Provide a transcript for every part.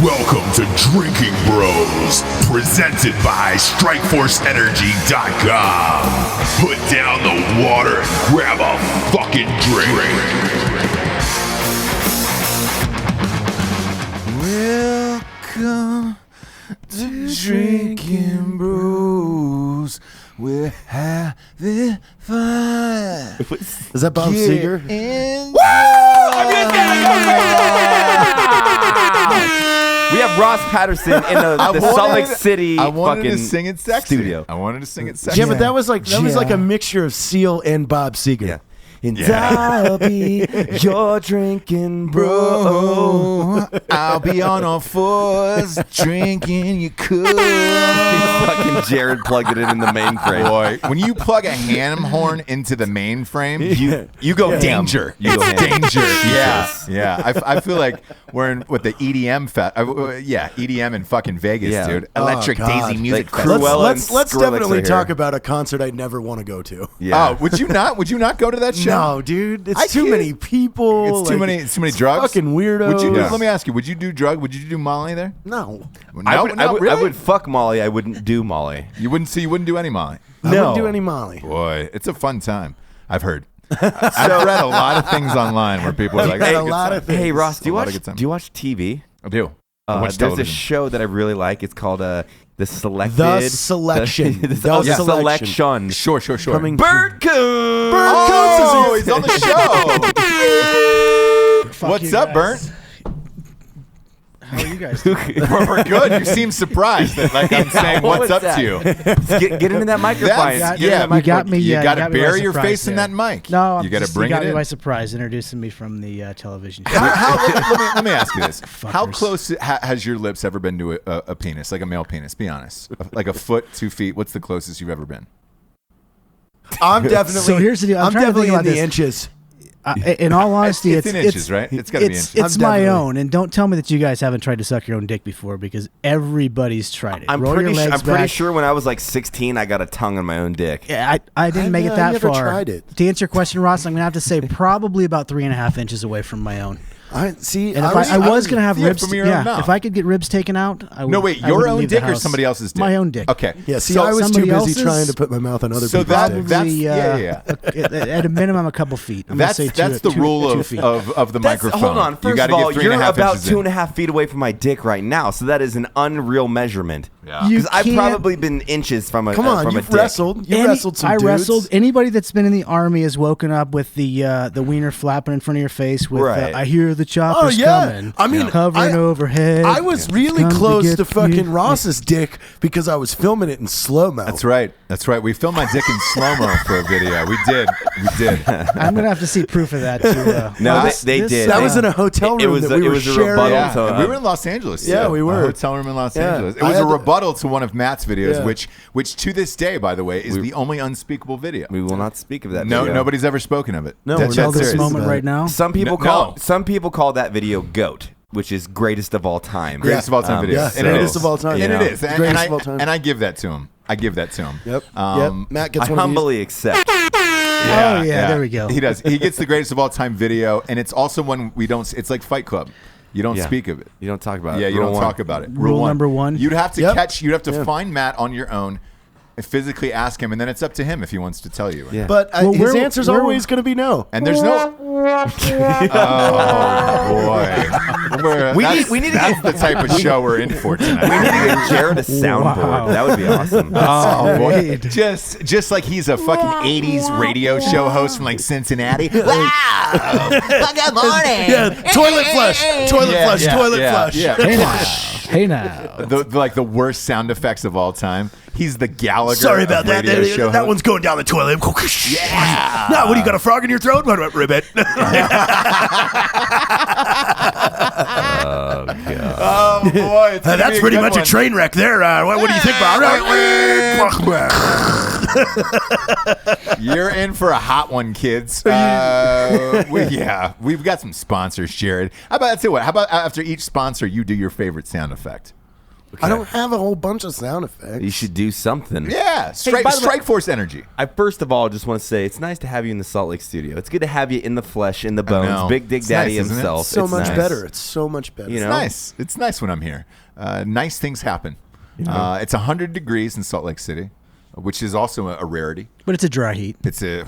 Welcome to Drinking Bros, presented by StrikeForceEnergy.com. Put down the water and grab a fucking drink. Welcome to Drinking Bros. We're having fun. Is that Bob Seger? We have Ross Patterson in the Salt Lake City fucking sing it sexy. studio. I wanted to sing it sexy. Yeah, but that was like a mixture of Seal and Bob Seger. Yeah. And I'll be your drinking bro. I'll be on all fours drinking. You could. Fucking Jared plugged it in the mainframe. Boy, when you plug a ham horn into the mainframe, You go danger. You go ham. Danger. Yeah. I feel like we're in with the EDM EDM in fucking Vegas, dude. Electric Daisy Music Like Festival. Let's Skrillex definitely right talk here. about a concert I never want to go to. Yeah. Oh, would you not? Would you not go to that show? No, dude, it's I too can't- many people. It's too many drugs. Fucking weirdos. Would you do, Yeah. Let me ask you. Would you do Would you do Molly there? No, I No, would, really? I would fuck Molly. I wouldn't do Molly. You wouldn't. So you wouldn't do any Molly. I wouldn't do any Molly. Boy, it's a fun time. I've heard. I've read a lot of things online where people are like, read "Hey, a good lot time." of things. Hey Ross, do you A lot of watch good time. do you watch TV? I do. I watch There's a television. show that I really like. It's called The Selected. The Selection. The The Selection. Sure. Coming Bert Kuntz. Oh, he's on the show. What's you up, guys. Bert? How are you guys doing? We're good. You seem surprised that like I'm saying What what's was up that? to you. Get into that microphone. That's- You got me. You Yeah, got to got me by bury your surprise face in there. that mic. No, you got to bring you got it me in. by surprise, introducing me from the television. Let me ask you this: How Fuckers. close has your lips ever been to a penis, like a male penis? Be honest, like a foot, 2 feet. What's the closest you've ever been? I'm definitely. So here's the deal. I'm trying to definitely think in about the this. inches. In all honesty, It's in inches, right? It's gotta be inches. It's I'm my definitely- own, and don't tell me that you guys haven't tried to suck your own dick before, because everybody's tried it. I'm Roll pretty your legs pretty back. sure when I was like 16, I got a tongue on my own dick. Yeah, I didn't make it I that never far. tried it. To answer your question, Ross, I'm gonna have to say probably about 3.5 inches away from my own. I see. And if I was gonna have ribs, from your own mouth. if I could get ribs taken out, I would. No, wait, I your wouldn't own leave the dick or house. somebody else's dick? My own dick. Okay. Yeah, see, So I was too somebody busy else's- trying to put my mouth on other So people's that- dicks. that's- Probably, at a minimum, a couple feet. I'm gonna That's say the two rule feet. of the microphone. Hold on. You First gotta of all, get 3.5 you're about inches in. 2.5 feet away from my dick right now, so that is an unreal measurement. Yeah. You Because I've can't- probably been inches from a Come on, from a you've dick. wrestled. You wrestled some I dudes. wrestled. Anybody that's been in the army has woken up with the wiener flapping in front of your face with Right. I hear the choppers Oh yeah, coming. I mean, hovering overhead. I was It's really come close get to fucking me. Ross's dick because I was filming it in slow mo. That's right. We filmed my dick in slow mo for a video. We did. I'm gonna have to see proof of that too. No, they did. That was in a hotel room that we were sharing. rebuttal Yeah, to, and we were in Los Angeles. Yeah, too. we were. A hotel room in Los Yeah. Angeles. It I was had a to- rebuttal to one of Matt's videos, Yeah. which to this day, by the way, is the only unspeakable video. We will not speak of that. No, video. nobody's ever spoken of it. No, Dead we're Chat not Tell this serious. moment about right it. now. Some people No. call that video GOAT, which is greatest of all time. Greatest of all time video. Yeah, And it greatest is. of all time. And You it know. is. And, Greatest and of all time. I give that to him. Yep. Um, Yep. Matt gets I one of these. humbly accept. Oh yeah, there we go. He does. He gets the greatest of all time video, and it's also one we don't. It's like Fight Club. You don't Yeah. speak of it. You don't talk about it. Yeah, you Rule don't one. talk about it. Rule number one. You'd have to Yep. catch. You'd have to Yeah. find Matt on your own, and physically ask him, and then it's up to him if he wants to tell you. Yeah. But Well, his where- answer's where- always going to be no. And there's no. Oh boy. We need to That's the type of show we're in for tonight. We need to give Jared a soundboard. Wow. That would be awesome. Oh boy! Great. Just like he's a fucking '80s radio show host from like Cincinnati. Wow! Good morning. Yeah, toilet flush, toilet flush, toilet flush. Yeah. Hey now, hey now. The worst sound effects of all time. He's the Gallagher. Sorry of about that. radio show That hosts. one's going down the toilet. Yeah. No, what do you got, a frog in your throat? Ribbit. Oh boy! It's gonna That's be pretty good much one. a train wreck there. What do you think about it? You're in for a hot one, kids. We've got some sponsors, Jared. How about after each sponsor, you do your favorite sound effect? I don't have a whole bunch of sound effects. You should do something. Yeah, by the way- Strike Force energy. I first of all just want to say it's nice to have you in the Salt Lake studio. It's good to have you in the flesh, in the bones. know. Big Dig It's Daddy nice, isn't it? himself. so It's much nice. better. It's so much better. You It's know? nice. It's nice when I'm here. Nice things happen. It's 100 degrees in Salt Lake City, which is also a rarity. But it's a dry heat. It's a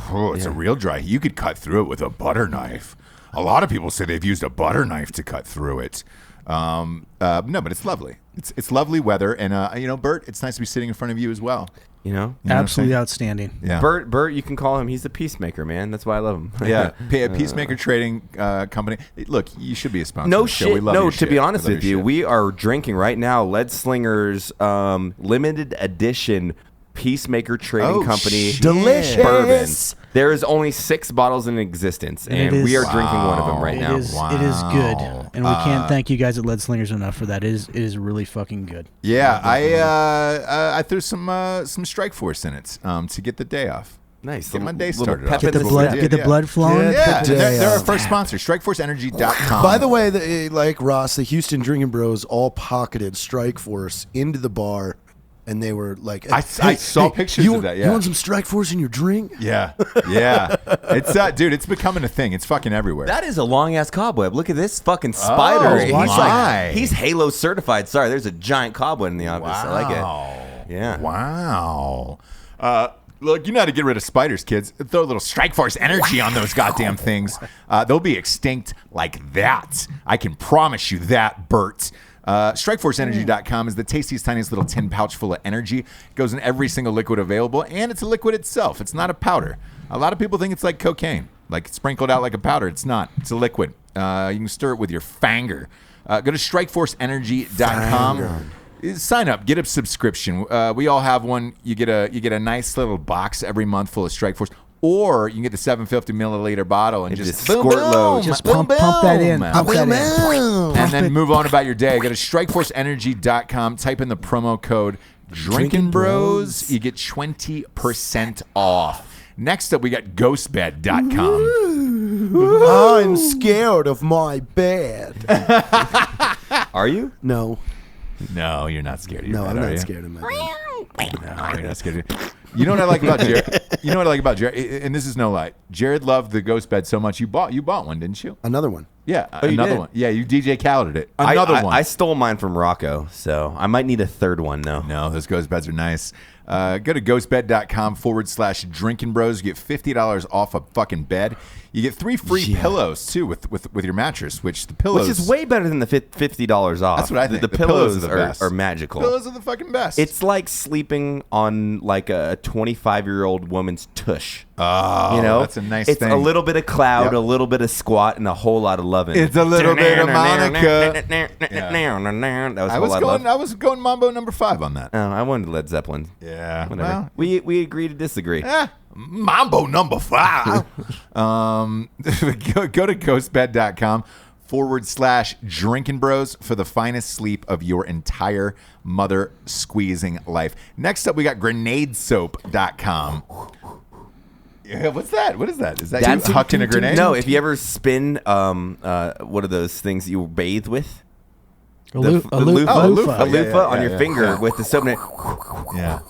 real dry heat. You could cut through it with a butter knife. A lot of people say they've used a butter knife to cut through it. No, but it's lovely. It's lovely weather, and Bert, it's nice to be sitting in front of you as well. You know? You know what I'm Absolutely saying? outstanding. Yeah. Bert, you can call him. He's the peacemaker, man. That's why I love him. Yeah, Peacemaker Trading Company. Look, you should be a sponsor. No of the show. We shit. love No, your to shit. be honest We love with your you, shit. we are drinking right now Lead Slinger's limited edition Peacemaker Trading Company shit. Delicious. bourbon. There is only 6 bottles in existence, And and it we is- are drinking one of them right It now. is good, and we can't thank you guys at Lead Slingers enough for that. It is really fucking good. Yeah, I threw some Strike Force in it to get the day off. Nice. Get my day Little started pep off. Get the in blood, step. get the Yeah. blood flowing. Yeah, Good day they're our off. first sponsor, StrikeForceEnergy.com. By the way, like Ross, the Houston Drinking Bros all pocketed Strike Force into the bar, and they were like, I saw pictures you, of that, yeah. You want some Strike Force in your drink? Yeah. It's dude, it's becoming a thing. It's fucking everywhere. That is a long ass cobweb. Look at this fucking spider. he's my. he's Halo certified. Sorry, there's a giant cobweb in the office. I like it. Yeah. Wow. Look, you know how to get rid of spiders, kids. Throw a little Strike Force energy on those goddamn things. They'll be extinct like that. I can promise you that, Bert. StrikeForceEnergy.com is the tastiest, tiniest little tin pouch full of energy. It goes in every single liquid available, and it's a liquid itself. It's not a powder. A lot of people think it's like cocaine, like sprinkled out like a powder. It's not. It's a liquid. You can stir it with your finger. Go to StrikeForceEnergy.com. Sign up, get a subscription. We all have one. You get a nice little box every month full of Strike Force, or you can get the 750 milliliter bottle and just just boom, squirt boom, load. Just boom, pump that in. boom. Pump that in. And then move on about your day. Go to StrikeForceEnergy.com. Type in the promo code Drinkin' Bros. You get 20% off. Next up, we got GhostBed.com. I'm scared of my bed. Are you? No, No, you're not scared of your no, bed, I'm are not you? scared of my bed. No, you're not scared. You know what I like about Jared? You know what I like about Jared? And this is no lie. Jared loved the Ghost Bed so much. You bought one, didn't you? Another one. Yeah, you another did? one. Yeah, you DJ Khaled'd it. Another one. I stole mine from Rocco, so I might need a third one though. No, those Ghost Beds are nice. Go to ghostbed.com/drinking bros. You get $50 off a fucking bed. You get 3 free pillows too with your mattress, which the pillows, Which is way better than the $50 off. That's what I think. The The pillows, pillows are the best. are magical. pillows are the fucking best. It's like sleeping on like a 25-year-old woman's tush. oh, You know, that's a nice it's thing. a little bit of cloud, Yep. a little bit of squat, and a whole lot of loving. It's a little bit of Monica. That was a I whole lot of love. was going Mambo number 5 on that. I wanted Led Zeppelin. Yeah, Whatever. well, We agree to disagree. Mambo number 5. Go to ghostbed.com/drinking bros for the finest sleep of your entire mother squeezing life. Next up, we got grenadesoap.com. Yeah, what's that? What is that? Is that you hucking a grenade? No, if you ever spin, what are those things you bathe with? A loofah. Oh, a loofah. A Yeah, loofah yeah, on your yeah. finger with the soap. Yeah.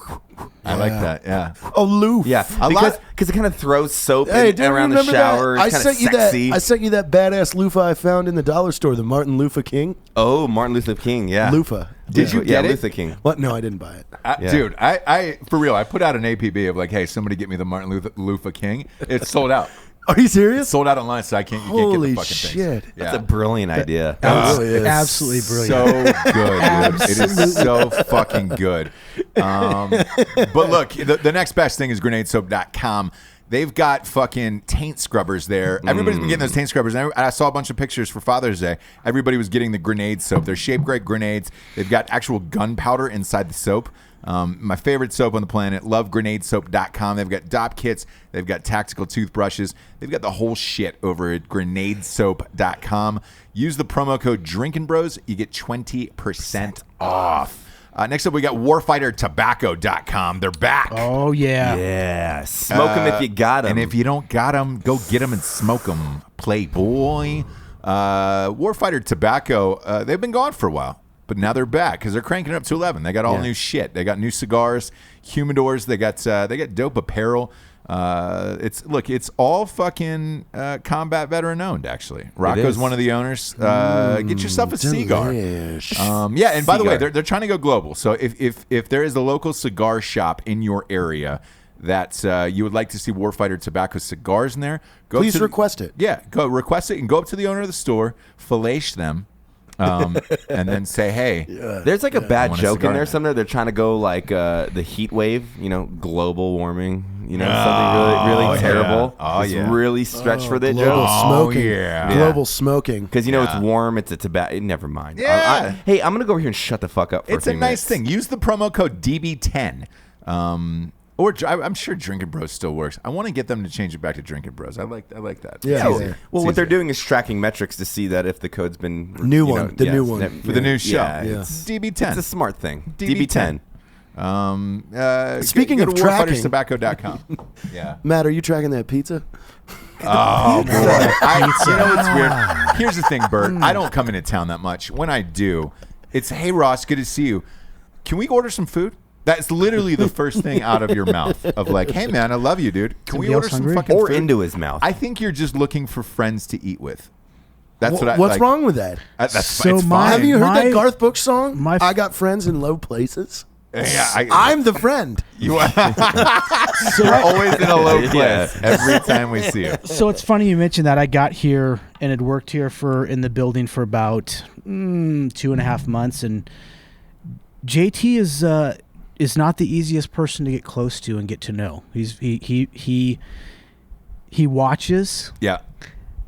I like that. Yeah. Aloof. Yeah, A because lot- it kind of throws soap Hey, in, do you around the remember shower. that? It's kind of sexy. I sent you that badass loofah I found in the dollar store, the Martin Loofah King. Oh, Martin Luther King, yeah. Loofah. Did you Yeah, get it? Luther King. What? No, I didn't buy it. Yeah. Dude, I for real, I put out an APB of like, hey, somebody get me the Martin Luther King. It's sold out. Are you serious? Sold out online, so you can't Holy get the fucking shit. things. That's a brilliant idea. It really is. Absolutely brilliant. So good, dude. It is so fucking good. But look, the next best thing is grenadesoap.com. They've got fucking taint scrubbers there. Everybody's been getting those taint scrubbers. And I saw a bunch of pictures for Father's Day. Everybody was getting the grenade soap. They're shaped like grenades. They've got actual gunpowder inside the soap. My favorite soap on the planet. Love grenadesoap.com. They've got DOP kits. They've got tactical toothbrushes. They've got the whole shit over at grenadesoap.com. Use the promo code DrinkinBros. You get 20% off. Next up, we got warfightertobacco.com. They're back. Oh yeah. Yeah, smoke them if you got them. And if you don't got them, go get them and smoke them, Playboy. Warfighter Tobacco, they've been gone for a while. but now they're back because they're cranking it up to 11. They got all new shit. They got new cigars, humidors. They got dope apparel. It's all fucking combat veteran owned. Actually, Rocco's one of the owners. Get yourself a cigar. And by the way, they're trying to go global. So if there is a local cigar shop in your area that you would like to see Warfighter Tobacco cigars in there, please request it. Yeah, go request it and go up to the owner of the store, fellate them. And then say, hey, there's like a bad joke in there somewhere. They're trying to go like the heat wave, global warming, something really terrible. Really stretched for that global joke. Smoking. Global smoking. Because it's warm, it's a tobacco. Never mind. Yeah. Hey, I'm gonna go over here and shut the fuck up for it's a few nice minutes. thing. Use the promo code DB10. Or I'm sure Drinking Bros still works. I want to get them to change it back to Drinking Bros. I like that. Yeah. It's easier. Well, what they're doing is tracking metrics to see that if the code's been the new one for the new show. It's DB10. It's a smart thing. DB10. Speaking go of to tracking, warfighterstobacco.com. Yeah. Matt, are you tracking that pizza? Oh boy. What's weird? Here's the thing, Bert. I don't come into town that much. When I do, it's hey Ross, good to see you. Can we order some food? That's literally the first thing out of your mouth of like, hey man, I love you, dude. Can we order some fucking or food? into his mouth? I think you're just looking for friends to eat with. That's What's wrong with that? That's So it's my- fine. Have you heard My- that Garth Brooks song? my- I got friends in low places. Yeah, I'm the friend. you are always in a low place every time we see you. So it's funny you mentioned that. I got here and had worked here in the building for about 2.5 months, and JT is not the easiest person to get close to and get to know. He watches Yeah,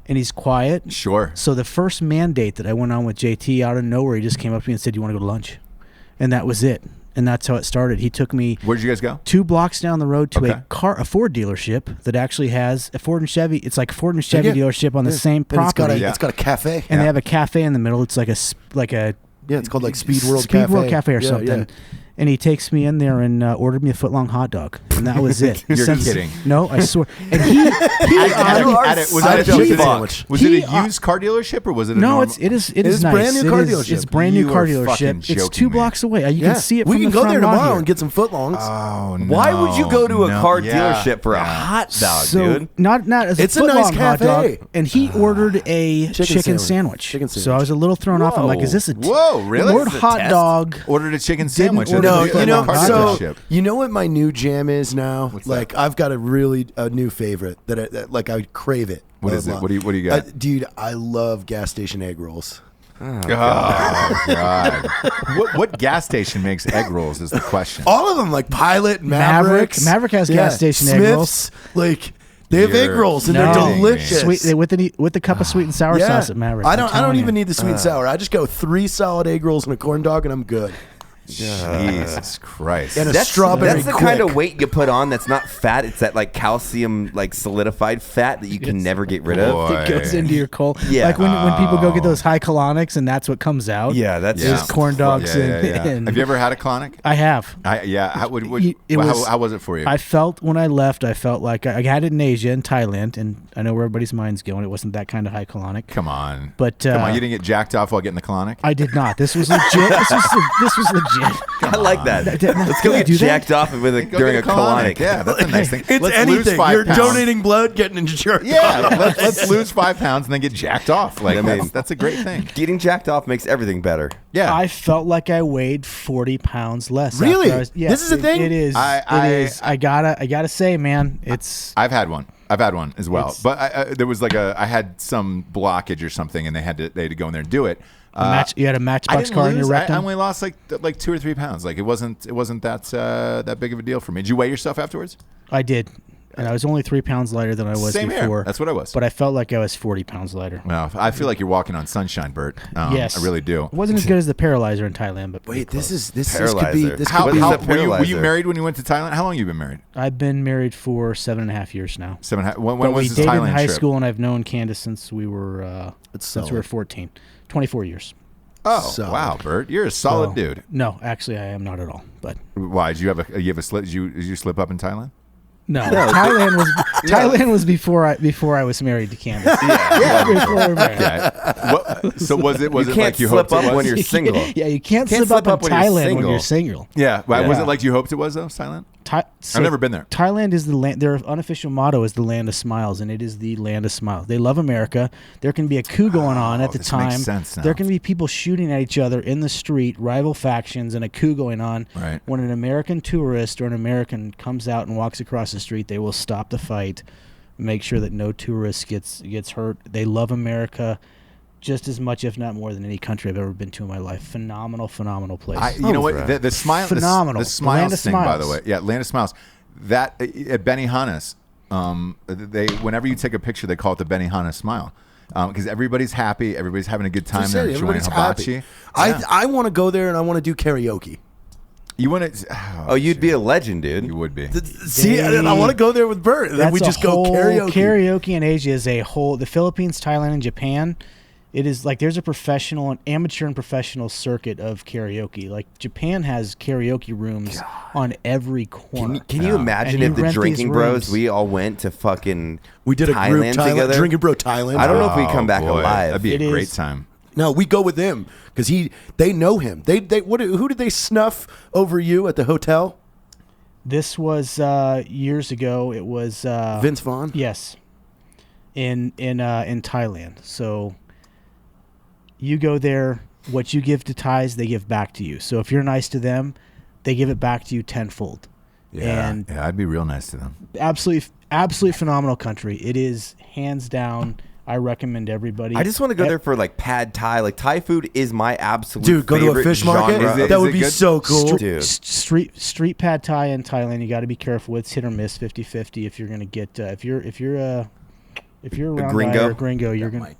and he's quiet. sure. So the first mandate that I went on with JT, out of nowhere, he just came up to me and said, "You want to go to lunch?" And that was it. And that's how it started. He took me Where'd you guys go? 2 blocks down the road to Okay. a Ford dealership that actually has a Ford and Chevy. It's like a Ford and Chevy dealership on the same And it's property. got a cafe. And they have a cafe in the middle. It's like a It's called like Speed World Cafe or Yeah, something. yeah. And he takes me in there and ordered me a foot-long hot dog, and that was it. You're kidding. No, I swear. And he Was I it had a cheese a sandwich. was it a used car dealership or was it a no, normal? it is It's nice. brand new car It is- dealership. It's brand new You car are fucking dealership. It's joking 2 me. blocks away. You can see it. We from can the go front there lot tomorrow here. and get some footlongs. Oh, Why would you go to a car yeah. dealership for a hot dog, So dude? not as It's a a nice footlong hot cafe. dog, and he ordered a chicken sandwich. Chicken So I sandwich. was a little thrown off. I'm like, is this a Whoa, really? The word This is a hot test? dog? Ordered a chicken sandwich. order No, the you know, footlong hot so dealership. you know what my new jam is now? What's like that? I've got a new favorite that like I crave it. What is it? What do you got? Dude, I love gas station egg rolls. Oh God! What gas station makes egg rolls? Is the question. All of them, like Pilot, Mavericks. Maverick has gas station egg rolls. Smiths, like they have egg You're rolls and No. they're delicious. Sweet with the cup of sweet and sour sauce at Maverick. I don't even need the sweet and sour. I just go 3 solid egg rolls and a corn dog and I'm good. Jesus Christ! And a That's strawberry the quick. kind of weight you put on that's not fat. It's that like calcium, like solidified fat that you can never get rid of. Boy. It goes into your coal. Yeah. Like when people go get those high colonics and that's what comes out. Yeah, that's Is just corn dogs Yeah, and, yeah, yeah. and Have you ever had a colonic? I have. How was it for you? I felt when I left, I felt like I had it in Asia, in Thailand, and I know where everybody's mind's going. It wasn't that kind of high colonic. Come on, But, come on, you didn't get jacked off while getting the colonic. I did not. This was legit. This was legit. I like that. Let's go Can I get do that? jacked off with Go during a get colonic. Yeah, that's a nice thing. It's Let's lose anything. 5 You're pounds. donating blood, getting insurance. Yeah, let's lose 5 pounds and then get jacked off. Like I mean- that's a great thing. Getting jacked off makes everything better. Yeah, I felt like I weighed 40 pounds less. Really? after This is a thing? It is. I- it is. I gotta say, man, it's. I've had one as well. It's- But there was like I had some blockage or something, and they had to go in there and do it. You had a I Matchbox didn't car in your lose. I rectum. only lost like 2 or 3 pounds. Like it wasn't that big of a deal for me. Did you weigh yourself afterwards? I did, and I was only 3 pounds lighter than I was Same here. before. That's what I was. But I felt like I was 40 pounds lighter. Well, I feel like you're walking on sunshine, Bert. Yes, I really do. It wasn't as good as the paralyzer in Thailand, but pretty Wait, this close. could be Paralyzer. this How, could be how a were you paralyzer? married when you went to Thailand? How long have you been married? I've been married for 7.5 years now. 7.5. When But we was this dated Thailand in high trip? school, and I've known Candace since we were solid. 14, 24 years. Oh, Solid. wow, Bert, you're a solid So- dude. No, actually, I am not at all. But Why did you have a slip? Did you slip up in Thailand? Thailand was before I was married to Candace. Before we were married. So was it can't like you slip hoped it up was? when you're single. Yeah, you can't slip up in Thailand when you're single. Yeah, was it like you hoped it was though, Thailand? I've never been there. Thailand is the land. Their unofficial motto is the land of smiles, and it is the land of smiles. They love America. There can be a coup going on at the time. Makes sense now. There can be people shooting at each other in the street, rival factions, and a coup going on. Right. When an American tourist or an American comes out and walks across the street, they will stop the fight, make sure that no tourist gets hurt. They love America just as much, if not more, than any country I've ever been to in my life. Phenomenal place. You know what? The smile, phenomenal. The smiles Land thing, of by the Smiles. way. Yeah, Land of Smiles. That at Benihana's, they whenever you take a picture, they call it the Benihana smile. Because everybody's happy, everybody's having a good time. They're enjoying hibachi. I want to go there and I want to do karaoke. You want to? Oh, you'd be a legend, dude. You would be. See, and I want to go there with Bert. And then we just go karaoke. Karaoke in Asia is a whole. The Philippines, Thailand, and Japan. It is like there's a professional, an amateur and professional circuit of karaoke. Like Japan has karaoke rooms on every corner. Can you imagine if the Drinking Bros, we all went to fucking we did a group Thailand together? Drinking Bro Thailand. I don't know if we come back alive. That'd be a great time. No, we go with him because they know him. Who did they snuff over you at the hotel? This was years ago. It was Vince Vaughn. Yes, in Thailand. So you go there. What you give to Thais, they give back to you. So if you're nice to them, they give it back to you tenfold. Yeah, I'd be real nice to them. Absolutely phenomenal country. It is hands down. I recommend everybody. I just want to go there for like pad Thai. Like Thai food is my absolute dude. Go to a fish market. That would be so cool. Dude. Street pad Thai in Thailand. You got to be careful. It's hit or miss, 50-50. If you're gonna get if you're around gringo? Or gringo, you're gonna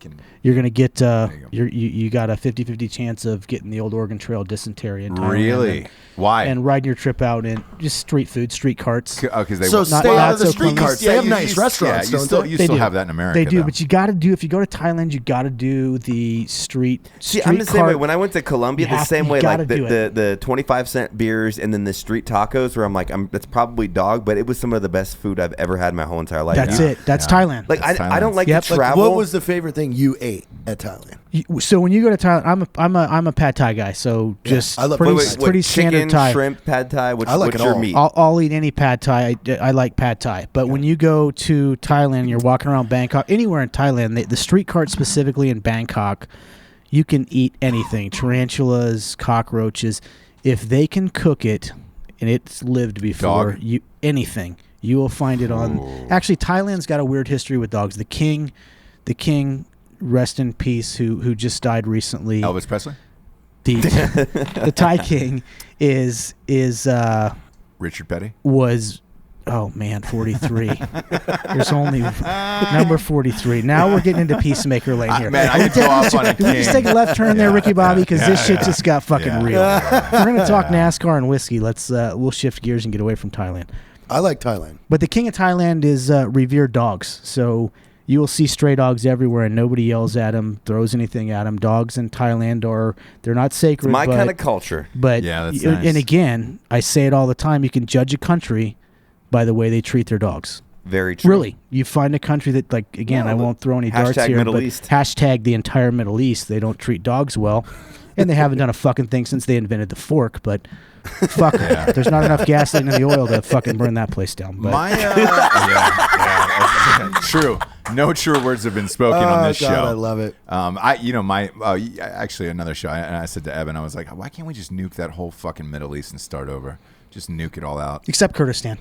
get you got a 50-50 chance of getting the old Oregon Trail dysentery in Thailand. Really? Why? And riding your trip out in just street food, street carts. Because they stay out of the street carts. They have nice restaurants. You still have that in America. They do, though. but you got to do if you go to Thailand, you got to do the street. See, I'm the same way. When I went to Colombia, the same way, like the 25-cent beers and then the street tacos, where I'm like, that's probably dog, but it was some of the best food I've ever had in my whole entire life. That's it. That's Thailand. Like I don't like to travel. Like, what was the favorite thing you ate at Thailand? So when you go to Thailand, I'm a pad Thai guy. So just pretty standard chicken, Thai. Shrimp, pad Thai. What's your meat? I'll eat any pad Thai. I like pad Thai. But when you go to Thailand, you're walking around Bangkok, anywhere in Thailand, the street cart specifically in Bangkok, you can eat anything: tarantulas, cockroaches. If they can cook it, and it's lived before, anything. You will find it on. Actually, Thailand's got a weird history with dogs. The king, rest in peace, who just died recently. Elvis Presley. The Thai king is Richard Petty. Was 43. There's only number 43. Now we're getting into Peacemaker lane here. Man, I could go off on a king. Can we just take a left turn there, Ricky Bobby? Because this shit just got fucking real. If we're gonna talk NASCAR and whiskey, we'll shift gears and get away from Thailand. I like Thailand. But the king of Thailand is revered dogs. So you will see stray dogs everywhere, and nobody yells at them, throws anything at them. Dogs in Thailand they're not sacred. It's my kind of culture. But that's nice. And again, I say it all the time. You can judge a country by the way they treat their dogs. Very true. Really, you find a country that, like, again, I won't throw any darts here, Middle but East. hashtag the entire Middle East. They don't treat dogs well, and they haven't done a fucking thing since they invented the fork. But fuck it. There's not enough gasoline in the oil to fucking burn that place down. But true. No truer words have been spoken on this show. I love it. Actually another show. And I said to Evan, I was like, why can't we just nuke that whole fucking Middle East and start over? Just nuke it all out. Except Kurdistan.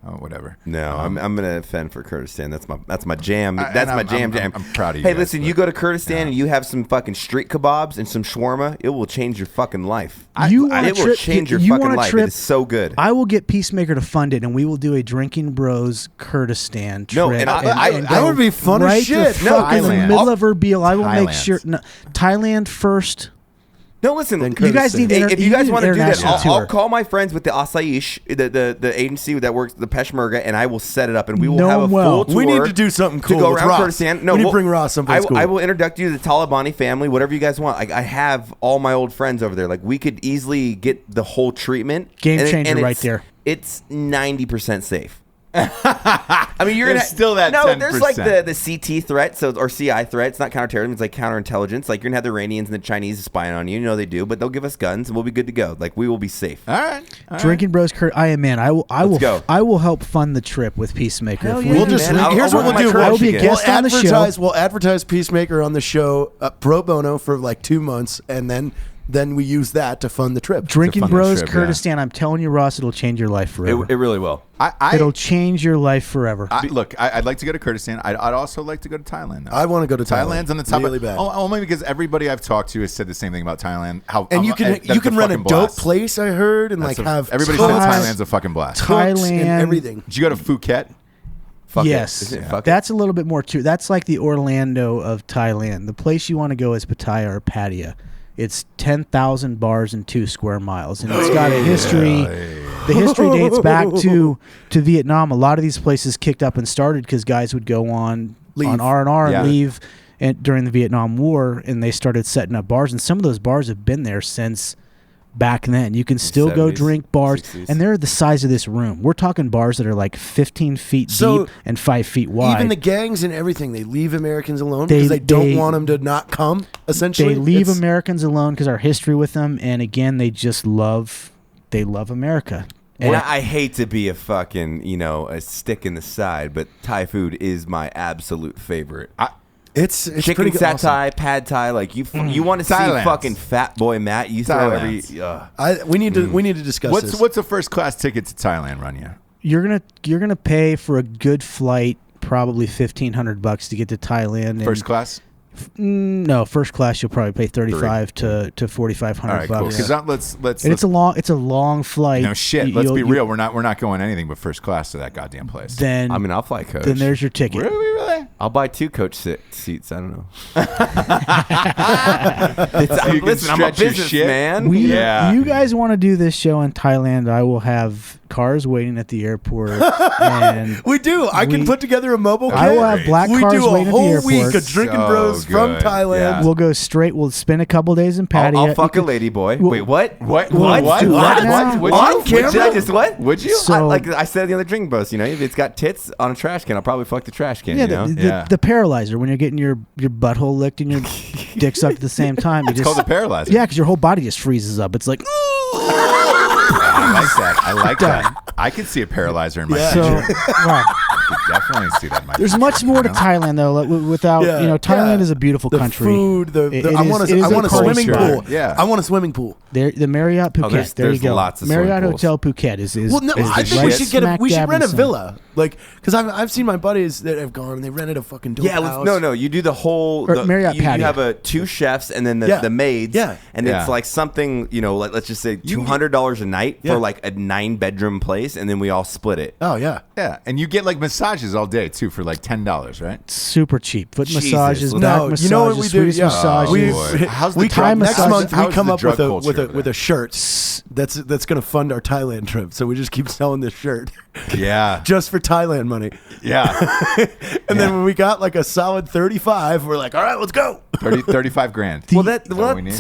Whatever. No, I'm gonna offend for Kurdistan. That's my jam. I'm proud of you. Hey, guys, listen, you go to Kurdistan and you have some fucking street kebabs and some shawarma. It will change your fucking life. It will change your fucking life. It is so good. I will get Peacemaker to fund it, and we will do a Drinking Bros Kurdistan trip. No, and that would be fun as shit. In the middle of Erbil, I will make sure. Thailand first. No, listen. You guys need. If you guys want to do that, tour. I'll call my friends with the Asaish, the agency that works the Peshmerga, and I will set it up, and we will have a full tour. We need to do something cool to go with around Ross. Kurdistan. No, we need to bring Ross someplace cool. I will introduce you to the Talabani family, whatever you guys want. I have all my old friends over there. Like, we could easily get the whole treatment. Game changer right there. It's 90% safe. I mean, There's still that No, 10%. there's like the CT threat, or CI threat. It's not counterterrorism. It's like counterintelligence. Like, you're going to have the Iranians and the Chinese spying on you. You know they do, but they'll give us guns and we'll be good to go. Like, we will be safe. All right. Drinking Bros, Kurt, I am in. I will go. I will help fund the trip with Peacemaker. Hell If yeah, we We'll can- just man. here's I'll what we'll work do. my I will be a again. guest on the show. We'll advertise Peacemaker on the show pro bono for like 2 months, and then we use that to fund the trip. Drinking fund the Bros, trip, Kurdistan. I'm telling you, Ross, it'll change your life forever. It really will. It'll change your life forever. Look, I'd like to go to Kurdistan. I'd also like to go to Thailand. Though. I want to go to Thailand. Thailand's on the top. Really bad. Only because everybody I've talked to has said the same thing about Thailand. And you can rent a dope place, I heard, and have everybody tons- says Thailand's a fucking blast. cooks Thailand, and everything. Did you go to Phuket? Yes, that's a little bit more true. That's like the Orlando of Thailand. The place you want to go is Pattaya or Pattaya. It's 10,000 bars and 2 square miles, and it's got a history. The history dates back to Vietnam. A lot of these places kicked up and started because guys would go on R&R and leave during the Vietnam War, and they started setting up bars. And some of those bars have been there since back then. You can still go 70s, drink bars, 60s. and they're the size of this room. We're talking bars that are like 15 feet So, deep and 5 feet wide. Even the gangs and everything, they leave Americans alone because they don't want them to not come. Essentially, they leave Americans alone because our history with them, and again, they love America. And I hate to be a fucking, a stick in the side, but Thai food is my absolute favorite. It's Chicken pretty sat awesome. Thai, pad Thai, like you want to see Thailand. fucking Fat Boy Matt. You throw every. We need to discuss this. What's a first class ticket to Thailand run you? You're gonna pay for a good flight, probably $1,500 to get to Thailand. First class? No, first class you'll probably pay $3,500 to $4,500. All right, cool. Because let's it's a long flight. No shit. Let's be real. We're not going anything but first class to that goddamn place. Then I'll fly coach. Then there's your ticket. Really? I'll buy 2 coach seats. I don't know. Listen, I'm a businessman. You guys want to do this show in Thailand? I will have cars waiting at the airport. And we do. I can put together a mobile kit. I will have black cars We do a waiting at the whole airport. week of drinking bros from Thailand. Yeah. We'll go straight. We'll spend a couple days in Pattaya. I'll fuck a lady boy. Wait, what? What? do that now. Would On you? camera? Did I just what? Would you? So- like I said in the other drinking bros, if it's got tits on a trash can, I'll probably fuck the trash can. Yeah, the paralyzer when you're getting your butthole licked and your dick sucked at the same time. It's called a paralyzer. Yeah, because your whole body just freezes up. It's like. I like that. I could see a paralyzer in my future. Wow. I could definitely see that in my There's future, much more to Thailand though. Without Thailand is a beautiful the country. Food, I want a swimming pool. Yeah. I want a swimming pool. The Marriott Phuket. There you there's go. lots of Marriott swimming pools. Hotel Phuket is. Well, no, I think we should smack dab rent a in the villa, because I've seen my buddies that have gone and they rented a fucking dope house. No. You do the whole Marriott you patio. have 2 chefs and then the maids. Yeah. And it's like something like let's just say $200 a night for like a 9-bedroom place, and then we all split it. Oh yeah. Yeah, and you get like massages all day too for like $10, right? Super cheap. Foot Jesus. massages, No, back massages, you know what we do? Swedish Yeah. massages. How's we the drug- next how's- month how's we come the up drug with culture over a there? shirt that's going to fund our Thailand trip. So we just keep selling this shirt. Yeah. Just for Thailand money. Yeah. And then when we got like a solid 35, we're like, all right, let's go. 35 grand. So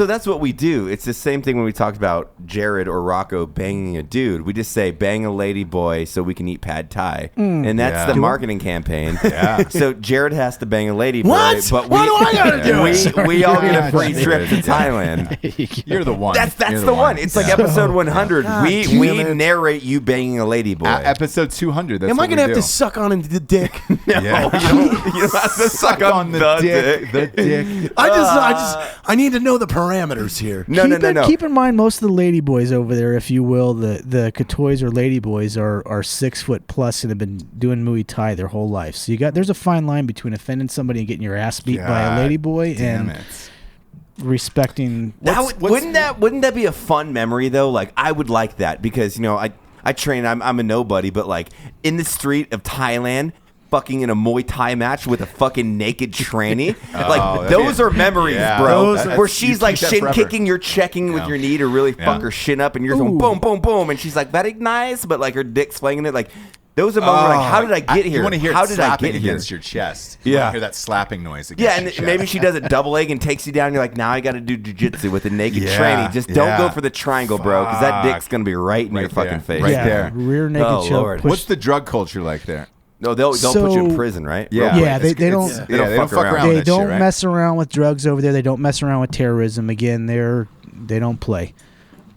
that's what we do. It's the same thing when we talked about Jared or Rocco banging a dude. We just say bang a lady boy so we can eat pad Thai, and that's the marketing campaign. Yeah. So Jared has to bang a lady boy, What? but Why do I gotta do it? we all get a Yeah, free that's trip good. to Thailand. You're the one. That's You're the one. It's like Yeah. episode 100. We damn it. narrate you banging a lady boy. Episode 200. That's Am I what going to we have do. to suck on the dick? Yeah. you don't have to suck on the dick. The dick. I need to know the parameters here. No. Keep in mind, most of the lady boys over there, if you will, the Katoys or lady boys are 6 foot plus and have been doing Muay Thai their whole life. So there's a fine line between offending somebody and getting your ass beat by a lady boy and respecting. Wouldn't that be a fun memory though? Like I would like that because I train. I'm a nobody, but like in the street of Thailand, fucking in a Muay Thai match with a fucking naked tranny. Like those are memories, bro. Where she's like shin kicking, you're checking with your knee to really fuck her shin up, and you're going boom, boom, boom, and she's like very nice, but like her dick's flinging it. Like Those are moments where like, how did I get here? You want to hear how it did I slapping get here? against your chest. You Yeah. want to hear that slapping noise against Yeah, your and chest. maybe she does a double leg and takes you down. You're like, now I got to do jujitsu with a naked Yeah, tranny. Just don't yeah. go for the triangle, bro, because that dick's gonna be right in your Right fucking there. face. Right yeah, there. rear naked Oh, choke. Lord. push- What's the drug culture like there? No, they'll put you in So- prison, right? Yeah, Yeah, they It's- don't- it's- They don't they don't fuck fuck around. around. they with that don't shit, right? mess around with drugs over there. They don't mess around with terrorism. Again, they don't play.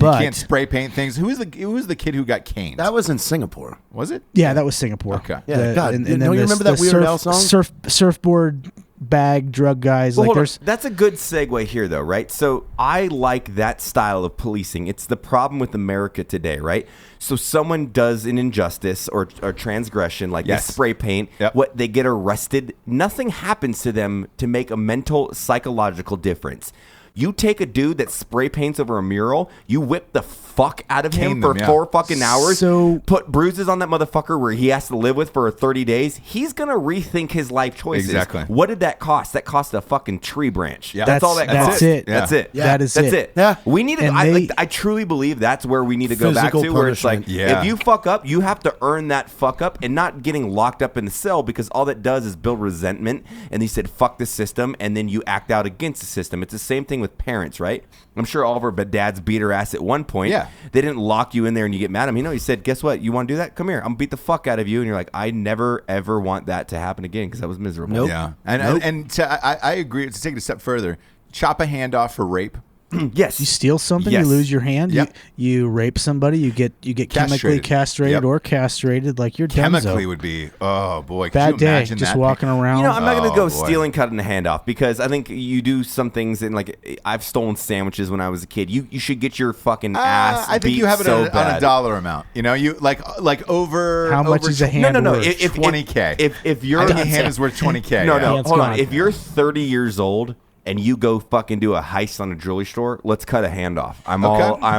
You But can't spray paint things. Who was the kid who got caned? That was in Singapore. Was it? yeah, that was Singapore. Okay. Yeah, God, and don't then you remember that the Weird Al song? Surfboard bag drug guys. Well, like hold on. there's That's a good segue here, though, right? So I like that style of policing. It's the problem with America today, right? So someone does an injustice or transgression, like Yes. they spray paint, Yep. what they get arrested. Nothing happens to them to make a mental, psychological difference. You take a dude that spray paints over a mural, you whip the fuck out of him Cane for them, yeah. 4 fucking hours, So- put bruises on that motherfucker where he has to live with for 30 days. He's going to rethink his life choices. Exactly. What did that cost? That cost a fucking tree branch. Yeah. That's all that That's costs. it. That's Yeah. it. Yeah. That is That's it. it. Yeah. We need to. And I truly believe that's where we need to go back Physical to, where it's like, punishment. Yeah. if you fuck up, you have to earn that fuck up, and not getting locked up in the cell, because all that does is build resentment. And you said fuck the system, and then you act out against the system. It's the same thing with parents, right? I'm sure all of our dads beat her ass at one point. Yeah. They didn't lock you in there and you get mad at them. He said, guess what? You want to do that? Come here. I'm gonna beat the fuck out of you. And you're like, I never ever want that to happen again, because that was miserable. Nope. Yeah, and Nope. I agree. To take it a step further, chop a hand off for rape. Yes. you steal something, Yes. you lose your hand. Yep. You rape somebody, you get chemically Castrated. castrated Yep. or castrated. Like you're Chemically donezo. would be boy. Could Bad you day. imagine Just that? walking around. You know, I'm not going to go Oh, boy. stealing, cutting the hand off, because I think you do some things, and like I've stolen sandwiches when I was a kid. You should get your fucking ass. I think beat you have it so on a bad. dollar amount. You know, you like over How much over is a tw- hand No. worth? If 20K. If you're I think a hand is worth 20K. no, yeah. no, Hand's hold on. gone. If you're 30 years old and you go fucking do a heist on a jewelry store, let's cut a hand off. I'm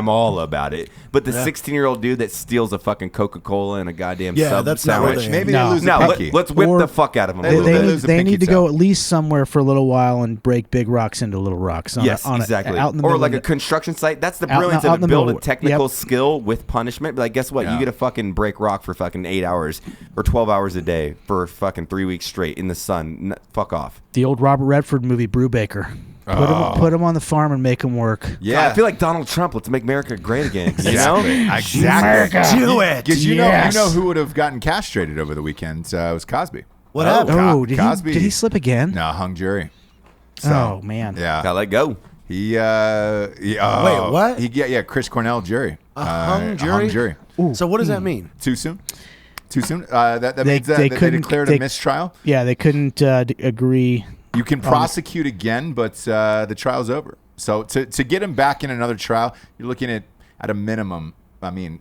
all about it. But the 16-year-old dude that steals a fucking Coca-Cola and a goddamn Yeah, sub that's not sandwich, what Maybe No. they lose no, a pinky. let's whip Or- the fuck out of him. They a little lose- bit. lose a they pinky need to toe. go at least somewhere for a little while and break big rocks into little rocks. Yes, exactly. Out in the or middle like of a construction site. That's the out in brilliance the- out of in it. the Build a middle. technical Yep. skill with punishment. But like, guess what? Yeah. You get to fucking break rock for fucking 8 hours or 12 hours a day for fucking 3 weeks straight in the sun. Fuck off. the old Robert Redford movie, Brubaker. Put him on the farm and make him work. Yeah, God, I feel like Donald Trump. Let's make America great again. You Exactly. know? Exactly. Do it. Because Yes. you know who would have gotten castrated over the weekend? It was Cosby. What happened? Oh, did Cosby. he slip again? No, hung jury. Oh man. Yeah. Gotta let go. He Wait, what? Yeah, Chris Cornell jury. hung jury? A hung jury. So what does that mean? Too soon? Too soon? That means that they they couldn't- declared they- a mistrial. Yeah, they couldn't agree. You can prosecute again, but the trial's over. So to get him back in another trial, you're looking at a minimum. I mean,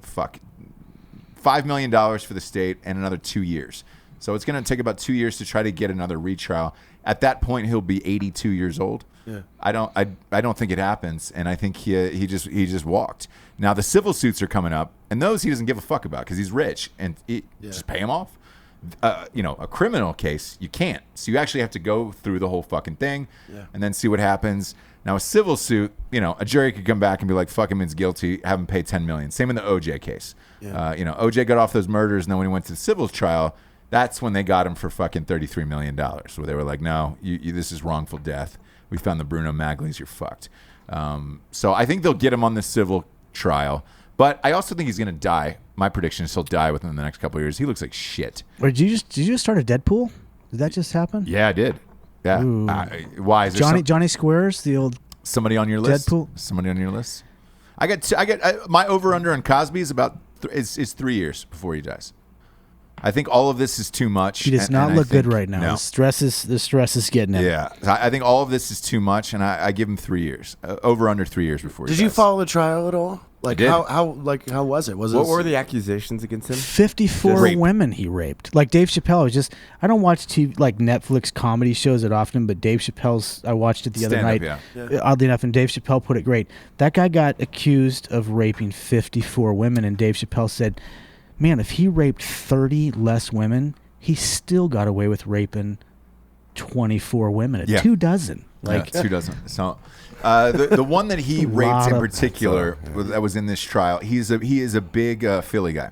$5 million for the state and another 2 years. So it's going to take about 2 years to try to get another retrial. At that point, he'll be 82 years old. Yeah. I don't think it happens, and I think he just walked. Now the civil suits are coming up, and those he doesn't give a fuck about because he's rich, and just pay him off. A criminal case, you can't. So you actually have to go through the whole fucking thing and then see what happens. Now, a civil suit, a jury could come back and be like, fuck him, he's guilty, have him pay $10 million. Same in the OJ case. Yeah. OJ got off those murders, and then when he went to the civil trial, that's when they got him for fucking $33 million. Where they were like, no, this is wrongful death. We found the Bruno Magli's, you're fucked. So I think they'll get him on the civil trial. But I also think he's going to die. My prediction is he'll die within the next couple of years. He looks like shit. Or did you just start a Deadpool? Did that just happen? Yeah, I did. Yeah. Ooh. Why is there Johnny Squares, the old somebody on your list? Deadpool? Somebody on your list? I got my over under on Cosby is about is 3 years before he dies. I think all of this is too much. he does not I look good think- right now. No. The stress is getting him. Yeah, I think all of this is too much, and I give him 3 years, over under 3 years before. Did he you dies. follow the trial at all? Like did. how was it? Was it? What were the accusations against him? 54 Rape. women he raped. Like Dave Chappelle was just. I don't watch TV like Netflix comedy shows that often, but Dave Chappelle's. I watched it the other Stand-up, night. yeah. Oddly enough, and Dave Chappelle put it great. That guy got accused of raping 54 women, and Dave Chappelle said, "Man, if he raped 30 less women, he still got away with raping 24 women. Yeah. 2 dozen. Like yeah, 2 dozen. So the one that he raped Lot in of- particular that was in this trial, he is a big Philly guy.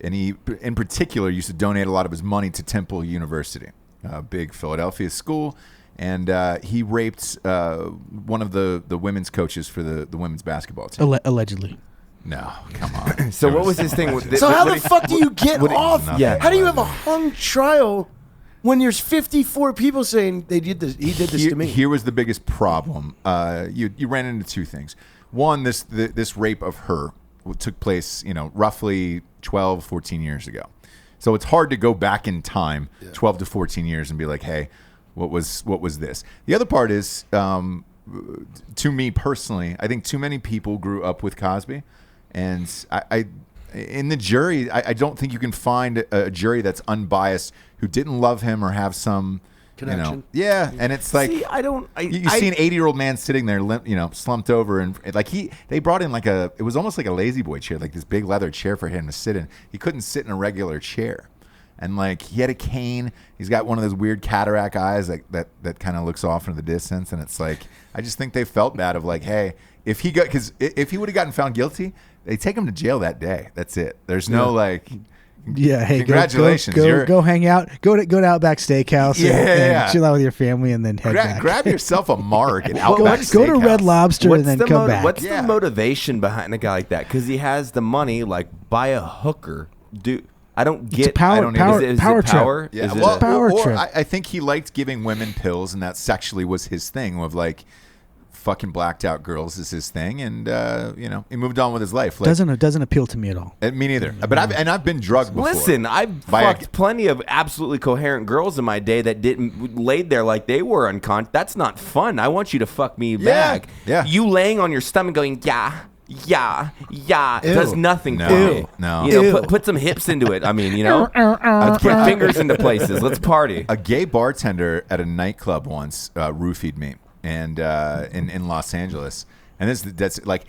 and he, in particular, used to donate a lot of his money to Temple University, a big Philadelphia school. And he raped one of the women's coaches for the women's basketball team. Allegedly. No, come on. So what was his thing? So how the fuck do you get off? Yeah. How do you have a hung trial when there's 54 people saying they did this? He did this to me. Here was the biggest problem. You ran into two things. One, this rape of her took place, roughly 12, 14 years ago. So it's hard to go back in time, 12 to 14 years, and be like, hey, what was this? The other part is, to me personally, I think too many people grew up with Cosby. And I in the jury, I don't think you can find a jury that's unbiased who didn't love him or have some connection. Yeah, and it's like See, you see an 80-year-old man sitting there, slumped over, and like they brought in it was almost like a lazy boy chair, like this big leather chair for him to sit in. He couldn't sit in a regular chair, and like he had a cane. He's got one of those weird cataract eyes that kind of looks off into the distance, and it's like I just think they felt bad of like, hey, if he would have gotten found guilty. They take him to jail that day. That's it. There's no like. Yeah. Hey, congratulations. Go hang out. Go to Outback Steakhouse. And chill out with your family, and then head back. Grab yourself a mark at Outback Steakhouse. Go to Red Lobster and then come back. What's the motivation behind a guy like that? Because he has the money, like buy a hooker. Dude, I don't get. It's power power. trip. Yeah, Is it a power trip? I think he liked giving women pills, and that sexually was his thing. Of like. Fucking blacked out girls is his thing, and he moved on with his life. Like, doesn't appeal to me at all. Me neither. But I've been drugged before. Listen, I've fucked plenty of absolutely coherent girls in my day that didn't laid there like they were unconscious. That's not fun. I want you to fuck me back. Yeah. You laying on your stomach going yeah, does nothing for me. No. Put some hips into it. I mean, put fingers into places. Let's party. A gay bartender at a nightclub once roofied me. And in Los Angeles, and that's like,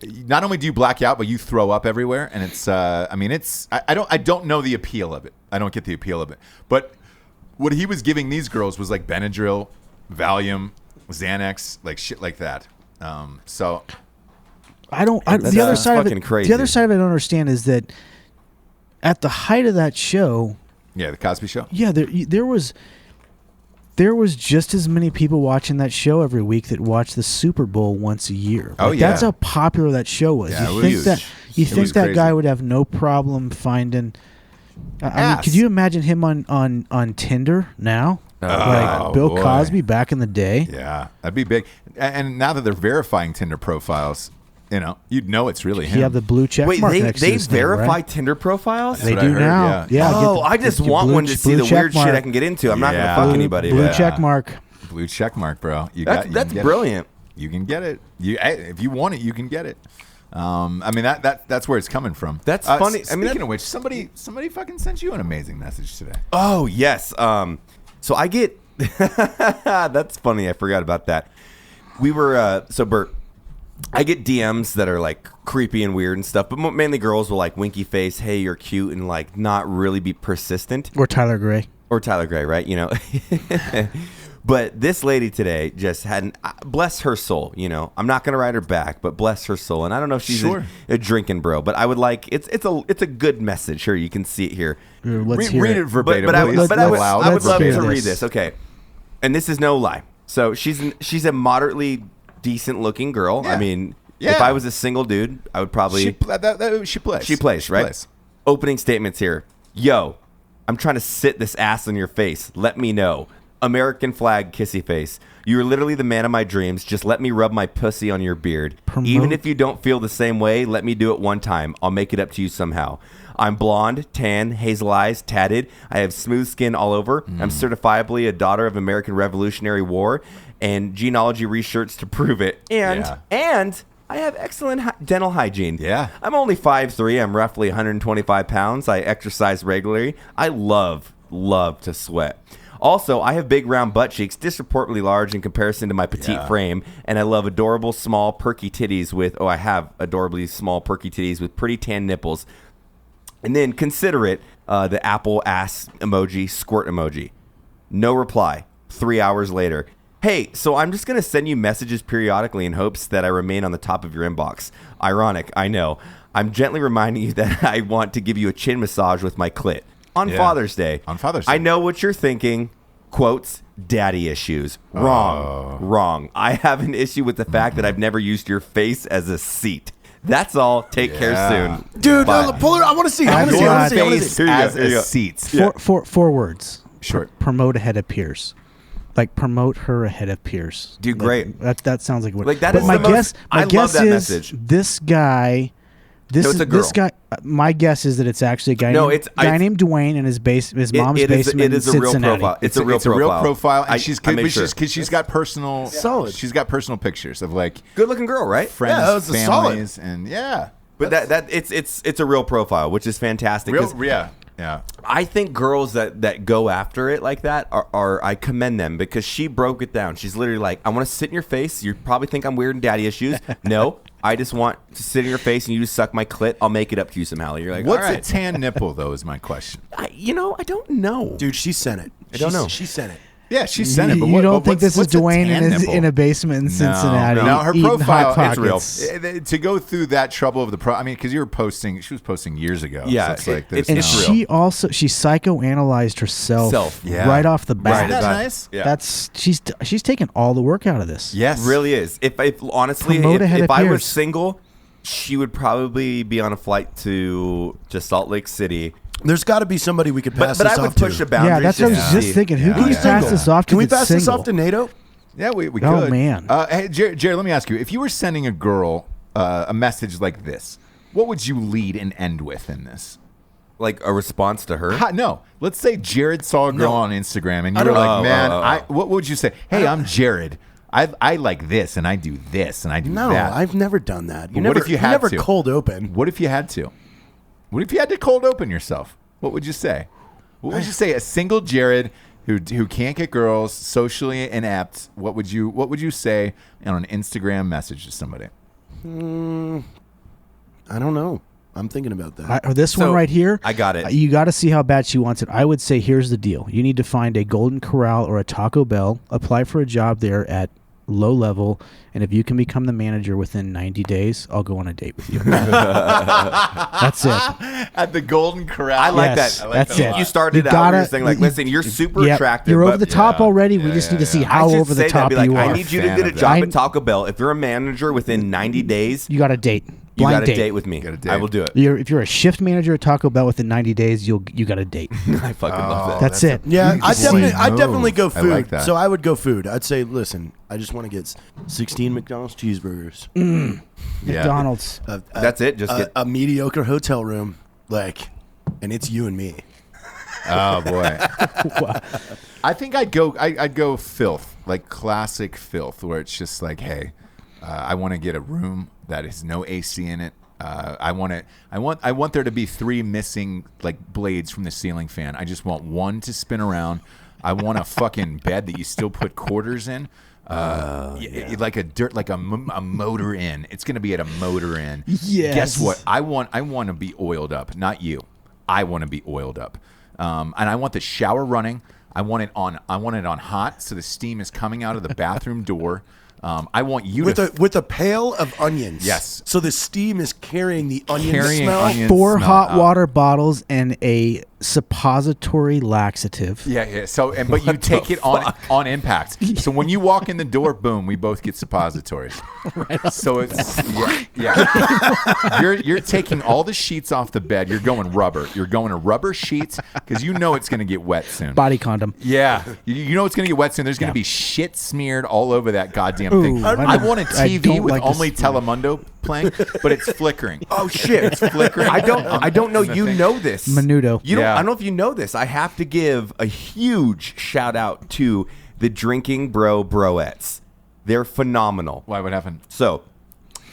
not only do you black out, but you throw up everywhere, and it's I don't know the appeal of it. I don't get the appeal of it. But what he was giving these girls was like Benadryl, Valium, Xanax, like shit like that. So the other side of it, crazy. The other side of it I don't understand is that at the height of that show, the Cosby Show. Yeah, there was just as many people watching that show every week that watched the Super Bowl once a year. That's how popular that show was. Yeah, You think that crazy. guy would have no problem finding? I mean, could you imagine him on Tinder now? Like Bill Cosby back in the day. Yeah, that'd be big. And now that they're verifying Tinder profiles, you'd know it's really him. You have the blue check mark next to they his name, verify right? Tinder profiles? They do now. Yeah. I just want one to see the weird shit I can get into. I'm not going to fuck anybody. Blue check mark. Blue check mark, bro. That's brilliant. You can get it. If you want it, you can get it. That's where it's coming from. That's funny. Speaking of which, somebody fucking sent you an amazing message today. Oh yes. So I get. That's funny. I forgot about that. We were Bert. I get DMs that are like creepy and weird and stuff, but mainly girls will like winky face, hey, you're cute, and like not really be persistent. Or Tyler Gray, right? But this lady today just had bless her soul. I'm not gonna write her back, but bless her soul. And I don't know if she's a drinking bro, but I would like it's a good message. Here, you can see it here. Let's hear read it verbatim. But I would love to hear read this. this. Okay, and this is no lie. So she's a moderately decent looking girl. Yeah. I mean, if I was a single dude, I would probably she plays. She plays, right? Opening statements here. Yo, I'm trying to sit this ass on your face. Let me know. American flag kissy face. You're literally the man of my dreams. Just let me rub my pussy on your beard. Even if you don't feel the same way, let me do it one time. I'll make it up to you somehow. I'm blonde, tan, hazel eyes, tatted. I have smooth skin all over. I'm certifiably a daughter of American Revolutionary War and genealogy research to prove it. And I have excellent dental hygiene. Yeah. I'm only 5'3". I'm roughly 125 pounds. I exercise regularly. I love to sweat. Also, I have big round butt cheeks, disproportionately large in comparison to my petite frame, and I love adorable small perky titties I have adorably small perky titties with pretty tan nipples. And then consider it the apple ass emoji, squirt emoji. No reply. 3 hours later. Hey, so I'm just going to send you messages periodically in hopes that I remain on the top of your inbox. Ironic, I know. I'm gently reminding you that I want to give you a chin massage with my clit on Father's Day. On Father's Day. I know what you're thinking. Quotes, daddy issues. Wrong. I have an issue with the fact that I've never used your face as a seat. That's all. Take care soon. Dude, Bye. pull her. I want to see. I want to see. I want to see. I want to Face see. as Here you a go. seat. Four words. Sure. Promote ahead of peers. Like promote her ahead of peers. Dude, Like, great. That sounds like what. Like, that but is my the most- guess. My I love guess that is message. this guy. This No, it's a girl. This guy. My guess is that it's actually a guy. No, named, it's- guy I- named Dwayne in his mom's It is basement a in real Cincinnati. profile. It's a real profile, and I she's made sure. because she's got personal Solid. She's got personal pictures of like Good looking girl, right? friends, Yeah, that was a solid. families, and But that it's a real profile, which is fantastic. 'cause yeah. I think girls that go after it like that are I commend them because she broke it down. She's literally like, I want to sit in your face. You probably think I'm weird and daddy issues. No, I just want to sit in your face and you just suck my clit. I'll make it up to you somehow. You're like, What's all a right. tan nipple though? Is my question. I don't know. Dude, she sent it. I don't know. She sent it. Yeah, she sent it. But You don't think this is what's a Dwayne tan nipple? in a basement in Cincinnati? No, her eating profile Hot it's real. Pockets. To go through that trouble of because she was posting years ago. Yeah, so it's like there's And it's no- real. she psychoanalyzed herself Yeah. right off the bat. Isn't that nice? Yeah. That's she's taken all the work out of this. Yes, Really is. If honestly, Promote ahead if of I was peers. single, she would probably be on a flight to Salt Lake City. There's got to be somebody we could pass But this I would off push to. a boundary. Yeah, that's what I was to just see. thinking. Who Yeah, can we yeah, pass yeah. this off to? Can we that's pass this single? off to NATO? Yeah, we could. Oh, man. Hey, Jared, let me ask you: if you were sending a girl a message like this, what would you lead and end with in this? Like a response to her. No, let's say Jared saw a girl on Instagram, and you I were don't- like, "Man, oh. what would you say? Hey, I'm Jared. I like this, and I do this, and I do No, that." I've never done that. But what if you had never to? cold open? What if you had to? What if you had to cold open yourself? What would you say? What would you say? A single Jared who can't get girls, socially inept. What would you say on an Instagram message to somebody? I don't know. I'm thinking about that. Or this So, one right here. I got it. You got to see how bad she wants it. I would say here's the deal. You need to find a Golden Corral or a Taco Bell, apply for a job there at low level, and if you can become the manager within 90 days, I'll go on a date with you. That's it. At the Golden Corral. I like Yes, that. that's it. You started You out gotta- with saying like, listen, you're super Yep, attractive. You're over but the top already. We just need to see I how should over the say top that, be like, you I are. need you to Fan get a of job that. at Taco Bell. If you're a manager within 90 days, You got a date. you Blind got a date with me. Got a date. I will do it. If you're a shift manager at Taco Bell within 90 days, you got a date. I fucking love that. That's it. Yeah, You I can definitely move. go I food. like that. So I would go food. I'd say, listen, I just want to get 16 McDonald's cheeseburgers. Yeah. McDonald's. That's it. Just get A mediocre hotel room, and it's you and me. Oh boy. I think I'd go filth, like classic filth, where it's just like, hey, I want to get a room that has no AC in it. I want there to be 3 missing like blades from the ceiling fan. I just want one to spin around. I want a fucking bed that you still put quarters in. Like a motor inn. It's gonna be at a motor inn. Yes. Guess what? I want to be oiled up, not you. I want to be oiled up, and I want the shower running. I want it on hot, so the steam is coming out of the bathroom door. I want you With a pail of onions. Yes. So the steam is carrying the onion Carrying smell. onions. 4 smell hot out. water bottles and a suppository laxative. Yeah. So, but you take it on impact. So when you walk in the door, boom, we both get suppositories. So it's yeah. You're taking all the sheets off the bed. You're going rubber. You're going to rubber sheets because you know it's going to get wet soon. Body condom. Yeah, you know it's going to get wet soon. There's going to be shit smeared all over that goddamn thing. Ooh, I want a I TV don't with like this. only Telemundo playing, but it's flickering. Oh shit! It's flickering. I don't know. You know this, Menudo. You don't. Yeah. I don't know if you know this. I have to give a huge shout out to the Drinking Bro Broettes. They're phenomenal. Why? What happened? So,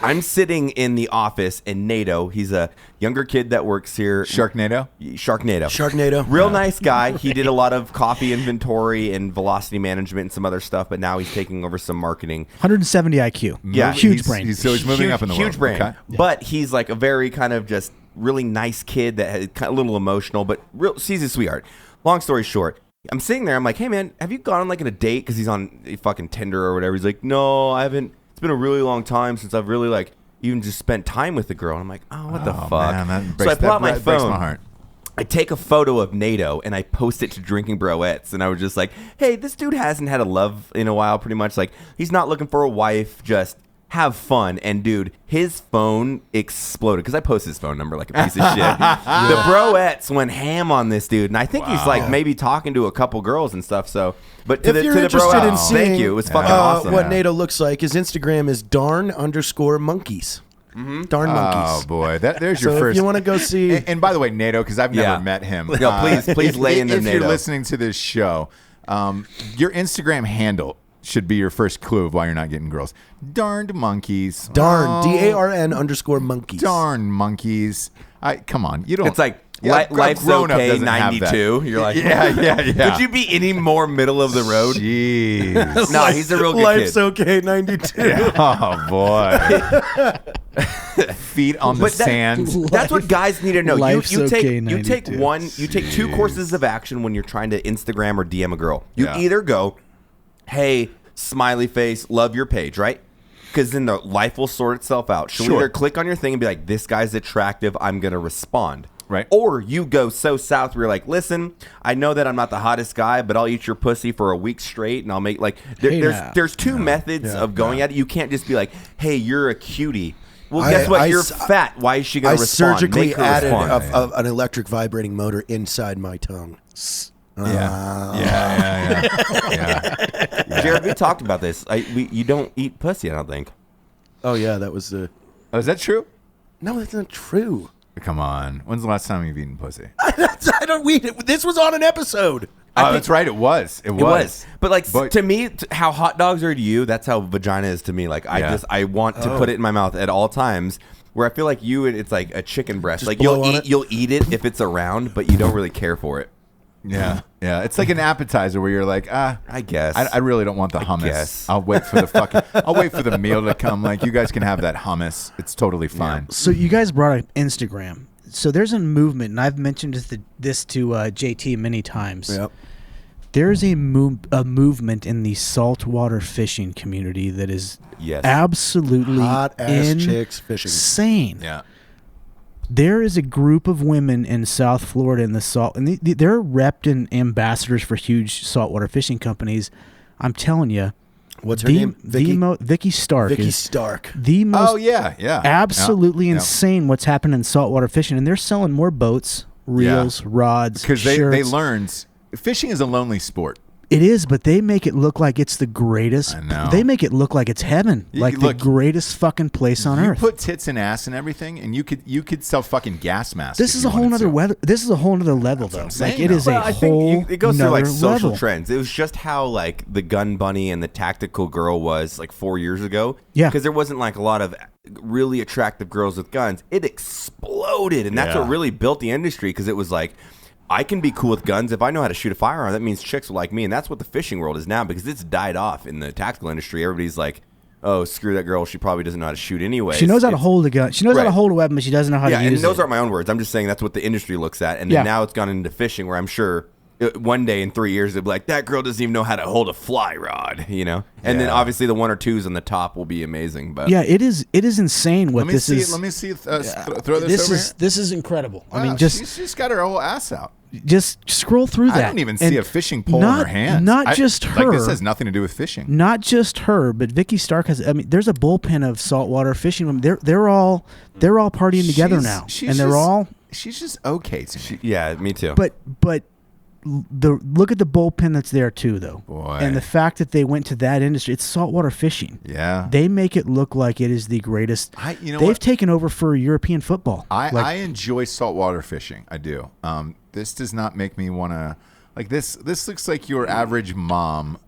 I'm sitting in the office, and NATO, he's a younger kid that works here. Sharknado. Sharknado. Real nice guy. He did a lot of coffee inventory and velocity management and some other stuff, but now he's taking over some marketing. 170 IQ. Yeah. Huge brain. So he's moving up in the world. Huge brain. Okay. But he's like a very kind of just really nice kid that has kind of a little emotional, but sees his sweetheart. Long story short, I'm sitting there. I'm like, hey, man, have you gone on like a date? Because he's on fucking Tinder or whatever. He's like, no, I haven't. It's been a really long time since I've really like even just spent time with the girl. And I'm like, oh, what the fuck? Man, that breaks, so I pull out my that breaks phone. my heart. I take a photo of NATO and I post it to Drinking Broettes, and I was just like, hey, this dude hasn't had a love in a while, pretty much. Like, he's not looking for a wife, just have fun. And dude, his phone exploded because I posted his phone number like a piece of shit. The Broettes went ham on this dude, and I think he's like maybe talking to a couple girls and stuff. So, but to If the you're to the interested in Broettes, seeing thank you. It was fucking awesome. what NATO looks like, his Instagram is darn_monkeys. Darn monkeys. Oh boy, there's your So first. if you want to go see, And by the way, NATO, because I've never Yeah. met him. No, please lay into If NATO. you're listening to this show, your Instagram handle should be your first clue of why you're not getting girls. Darned monkeys. darn, Oh, DARN_monkeys. Darn monkeys. Come on, you don't. It's like Yeah, a life's grown-up okay. doesn't have that. 92. You're like, yeah. Could you be any more middle of the road? Jeez. No, he's a real good Life's kid. okay, 92. Oh boy. Feet on the sand. That's what guys need to know. Life's You take okay, you take 92. you take two courses of action when you're trying to Instagram or DM a girl. You Yeah. either go, hey, smiley face, love your page, right? Because then the life will sort itself out. She'll Sure. either click on your thing and be like, this guy's attractive, I'm gonna respond. Right. Or you go so south where you're like, listen, I know that I'm not the hottest guy, but I'll eat your pussy for a week straight, and I'll make like Hey, now. there's two methods of going at it. You can't just be like, hey, you're a cutie. Well, guess what? You're fat. Why is she going I to respond? surgically Make her added respond. an electric vibrating motor inside my tongue. Yeah. Jared, we talked about this. You don't eat pussy, I don't think. Oh yeah, that was the. Oh, is that true? No, that's not true. Come on. When's the last time you've eaten pussy? I don't read it. This was on an episode. Oh, that's right. It was. It was. But like But- to me, how hot dogs are to you, that's how vagina is to me. Like I want to put it in my mouth at all times. Where I feel like it's like a chicken breast. Just Like blow on it. you'll eat it if it's around, but you don't really care for it. Yeah. Yeah. It's like an appetizer where you're like, I guess. I really don't want the hummus. guess. I'll wait for I'll wait for the meal to come. Like, you guys can have that hummus. It's totally fine. So you guys brought up Instagram. So there's a movement, and I've mentioned this to JT many times. Yep. There's a movement in the saltwater fishing community that is Yes. absolutely Hot ass chicks fishing. insane. Yeah. There is a group of women in South Florida in the salt, and they're repped and ambassadors for huge saltwater fishing companies. I'm telling you, What's her name? Vicky. Vicky Stark. Vicky is Stark. the most Oh, yeah. Yeah. absolutely Yeah. insane what's happened in saltwater fishing, and they're selling more boats, reels, rods, Because they shirts. learned fishing is a lonely sport. It is, but they make it look like it's the greatest. I know. They make it look like it's heaven, like look, the greatest fucking place on You earth. put tits and ass and everything, and you could sell fucking gas masks. This is a whole nother weather. This is a whole nother level, though. I'm saying, Like it is though. a I whole think it goes through like nother social level. trends. It was just how like the gun bunny and the tactical girl was like 4 years ago. Yeah. Because there wasn't like a lot of really attractive girls with guns. It exploded, and that's Yeah. what really built the industry. Because it was like, I can be cool with guns if I know how to shoot a firearm. That means chicks will like me, and that's what the fishing world is now. Because it's died off in the tactical industry. Everybody's like, oh, screw that girl. She probably doesn't know how to shoot anyway. She knows how to hold a gun. She knows how to Right. hold a weapon, but she doesn't know how Yeah, to use and those it. aren't my own words. I'm just saying that's what the industry looks at. And then Yeah. now it's gone into fishing, where I'm sure one day in 3 years they'll be like, that girl doesn't even know how to hold a fly rod, you know? And then Yeah. obviously the 1 or 2s on the top will be amazing. But Yeah, it is. It is insane what Let me this see. is. Let me see. Throw this over here. This is incredible. I mean, Wow, just she's got her whole ass out. scroll through that. I don't even see And a fishing pole in her hand. Not just her. Like, this has nothing to do with fishing. Not just her, but Vicky Stark has. I mean, there's a bullpen of saltwater fishing women. They're all partying together now, and they're all. She's just okay to me. yeah, me too. But look at the bullpen that's there too, though. Boy. And the fact that they went to that industry, it's saltwater fishing. Yeah. They make it look like it is the greatest. You know They've what? taken over for European football. I enjoy saltwater fishing. I do. This does not make me want to like this. This looks like your average mom,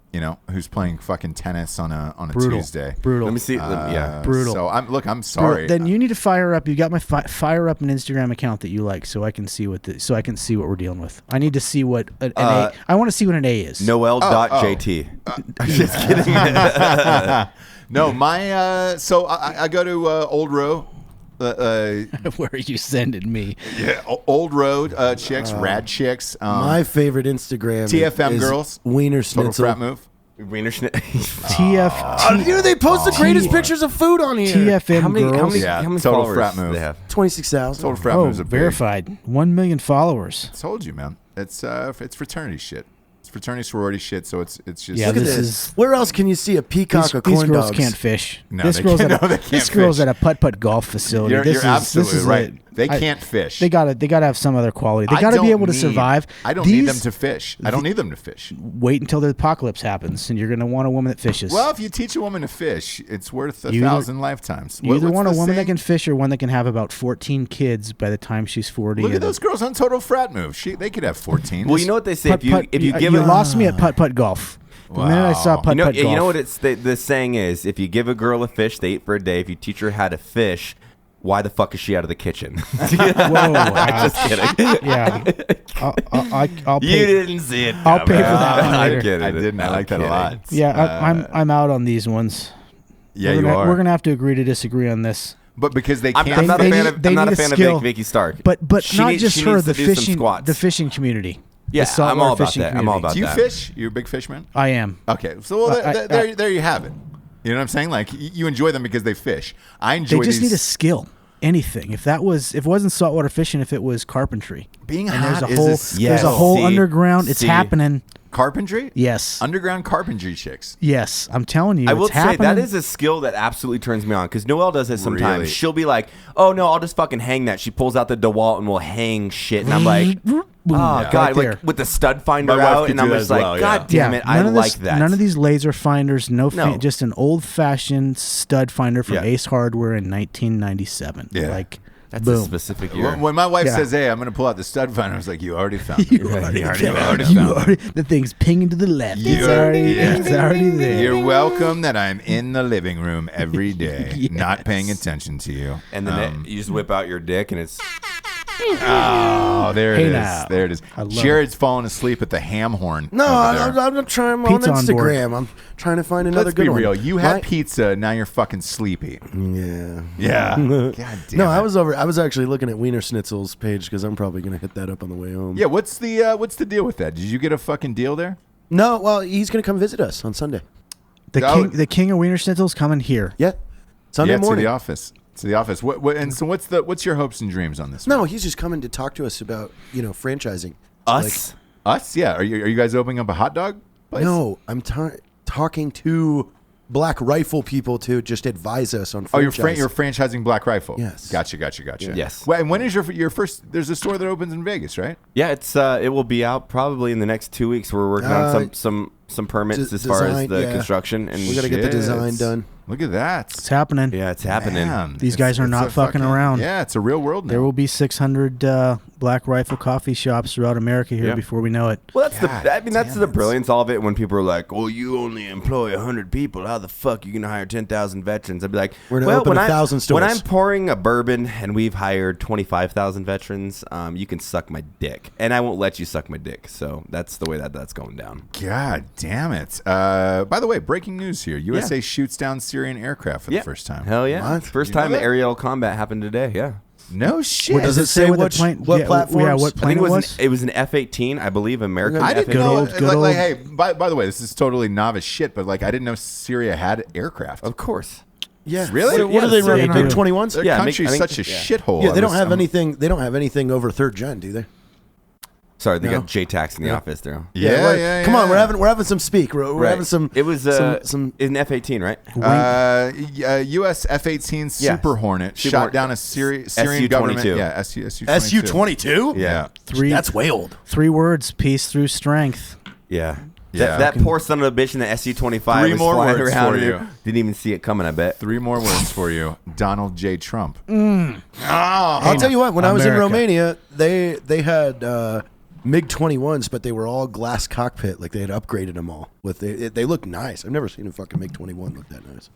who's playing fucking tennis on a brutal, Tuesday. brutal. Let me see. Yeah. Brutal. So I'm sorry. Then you need to fire up. You got my fire up an Instagram account that you like, so I can see what we're dealing with. I need to see what an A. I want to see what an A is. Noel.jt. Just kidding. No, my so I go to Old Row. Where are you sending me? Yeah, Old Road chicks, rad chicks. My favorite Instagram TFM is girls. Wiener Total Schnitzel. frat move. TF. Dude, they post the greatest pictures of food on here. TFM How many girls. Yeah, how many total followers frat do move. they have? 26,000. Total frat Oh, moves are big. verified. 1 million followers. Told you, man. It's fraternity shit. It's fraternity sorority shit. So it's just Yeah, Look at this this. is- Where else can you see a peacock or These corn girls dogs? can't fish. No, this they girl's can't- at a, no, they can't this girl's fish. at a putt golf facility. You're, this you're is, absolutely this is right. it. They can't fish. They gotta have some other quality. They I gotta be don't able to need- survive. I don't need them These- to fish. I don't need them to fish. Wait until the apocalypse happens, and you're gonna want a woman that fishes. Well, if you teach a woman to fish, it's worth You either- 1,000 lifetimes. you either What's want a the woman that saying? can fish or one that can have about 14 kids by the time she's 40. Look or at the- those girls on Total Frat Move. They could have 14. Well, you know what they say. Putt-putt- If you give you a lost me at putt golf. The minute I saw Wow. putt golf. you know what the saying is, if you give a girl a fish, they eat for a day. If you teach her how to fish, why the fuck is she out of the kitchen? Whoa, Just kidding. yeah. I'll pay. You didn't see it. I'll pay for that one I'm later. kidding. I didn't. I I'm like that a kidding. lot. Yeah, I'm out on these ones. Yeah, we're you gonna, are. We're gonna have to agree to disagree on this. But because they I'm, can't. I'm not a They fan need- of. they I'm not a need a fan skill. of Vicky Stark. But She not needs- just she her. needs The to do some fishing, squats. the fishing community. Yeah, The saltwater I'm all about fishing that. I'm all community. about Do you that. fish? You're a big fish man? I am. Okay. So well, I- there you have it. You know what I'm saying? Like you enjoy them because they fish. I They enjoy just these. need a skill. Anything. If it wasn't saltwater fishing, if it was carpentry. Being and hot there's a is whole a skill. there's a whole See? underground. It's See? happening. Carpentry? Yes. Underground carpentry chicks. Yes. I'm telling you. I will it's say happening. that is a skill that absolutely turns me on because Noelle does it sometimes. Really? She'll be like, "Oh no, I'll just fucking hang that." She pulls out the DeWalt and will hang shit, and I'm like, "Oh god!" Right there. Like with the stud finder My wife out, could and do I'm that just as like, well, "God damn it, I none of like this, that." None of these laser finders, no, No. just an old-fashioned stud finder from Yeah. Ace Hardware in 1997. Yeah. Like, That's a boom. specific year. When my wife Yeah. says, "Hey, I'm going to pull out the stud finder," I was like, "You already found it. You already found it. The thing's pinging to the left. It's already there. You're welcome that I'm in the living room every day, not paying attention to you." And then you just whip out your dick, and it's Oh, there Hey it is. now. There it is. I love Jared's falling asleep at the ham horn. No, over there. I'm not trying. I'm Pizza on on board. Instagram. I'm trying to find another Let's good be one. real. You had My- pizza, now you're fucking sleepy. Yeah. Yeah. God damn No, it. I was actually looking at Wiener Schnitzel's page because I'm probably gonna hit that up on the way home. Yeah, what's the deal with that? Did you get a fucking deal there? No, well, he's gonna come visit us on Sunday. Oh. The king of Wiener Schnitzel's coming here. Yeah, Sunday Yeah, morning. to the office. To the office. And so what's your hopes and dreams on this? No, he's just coming to talk to us about franchising. us. Us? Yeah. Are you guys opening up a hot dog place? No, I'm talking to Black Rifle people to just advise us on. Oh, franchise. you're franchising Black Rifle. Yes. Gotcha. Yes. Well, and when is your first? There's a store that opens in Vegas, right? Yeah, it's it will be out probably in the next 2 weeks. We're working on some permits d- as far as design, the yeah. construction, and We gotta get the Shit. design done. Look at that. It's happening. yeah, it's happening. Man, These guys are it's not a fucking around. Yeah, it's a real world now. There will be 600 Black Rifle coffee shops throughout America here Yeah. before we know it. Well, that's God that's damn the it. brilliance of it. When people are like, "Well, you only employ 100 people. How the fuck you gonna hire 10,000 veterans?" I'd be like, We're gonna "Well, open when 1,000 when stores." I'm pouring a bourbon and we've hired 25,000 veterans, you can suck my dick, and I won't let you suck my dick." So that's the way that's going down. God damn it. By the way, breaking news here. USA shoots down Syrian aircraft for the first time. Hell yeah! What? First You know time that? aerial combat happened today. Yeah. No shit. What does it say? what the What yeah, platforms? Yeah, what I plane think it was? it was an F-18, I believe, American I didn't F-18. know. old- good like, old- hey, by the way, this is totally novice shit, but like, I didn't know Syria had aircraft. Of course. Yeah, Really? What do they Yeah, run? they Big do. 21s? Their Yeah, country's I think- such a yeah. shithole. Yeah, they don't I'm- have anything. They don't have anything over third gen, do they? Sorry, they No. got J-Tax in the office there. Yeah, what- yeah. Come on, yeah. we're having some speak. We're having some. It was some. an F-18, right? U.S. F-18 Yeah. Super Hornet Super shot Hornet. down a Syrian SU-22. government. Yeah, SU-22. SU-22. Yeah. That's way old. 3 words: peace through strength. Yeah. Yeah. That poor son of a bitch in the SU-25 Three was more flying words around for and you. didn't even see it coming, I bet. 3 more words for you. Donald J. Trump. I'll tell you what. When I was in America. Romania, they had MiG-21s, but they were all glass cockpit. Like they had upgraded them all. They looked nice. I've never seen a fucking MiG-21 look that nice.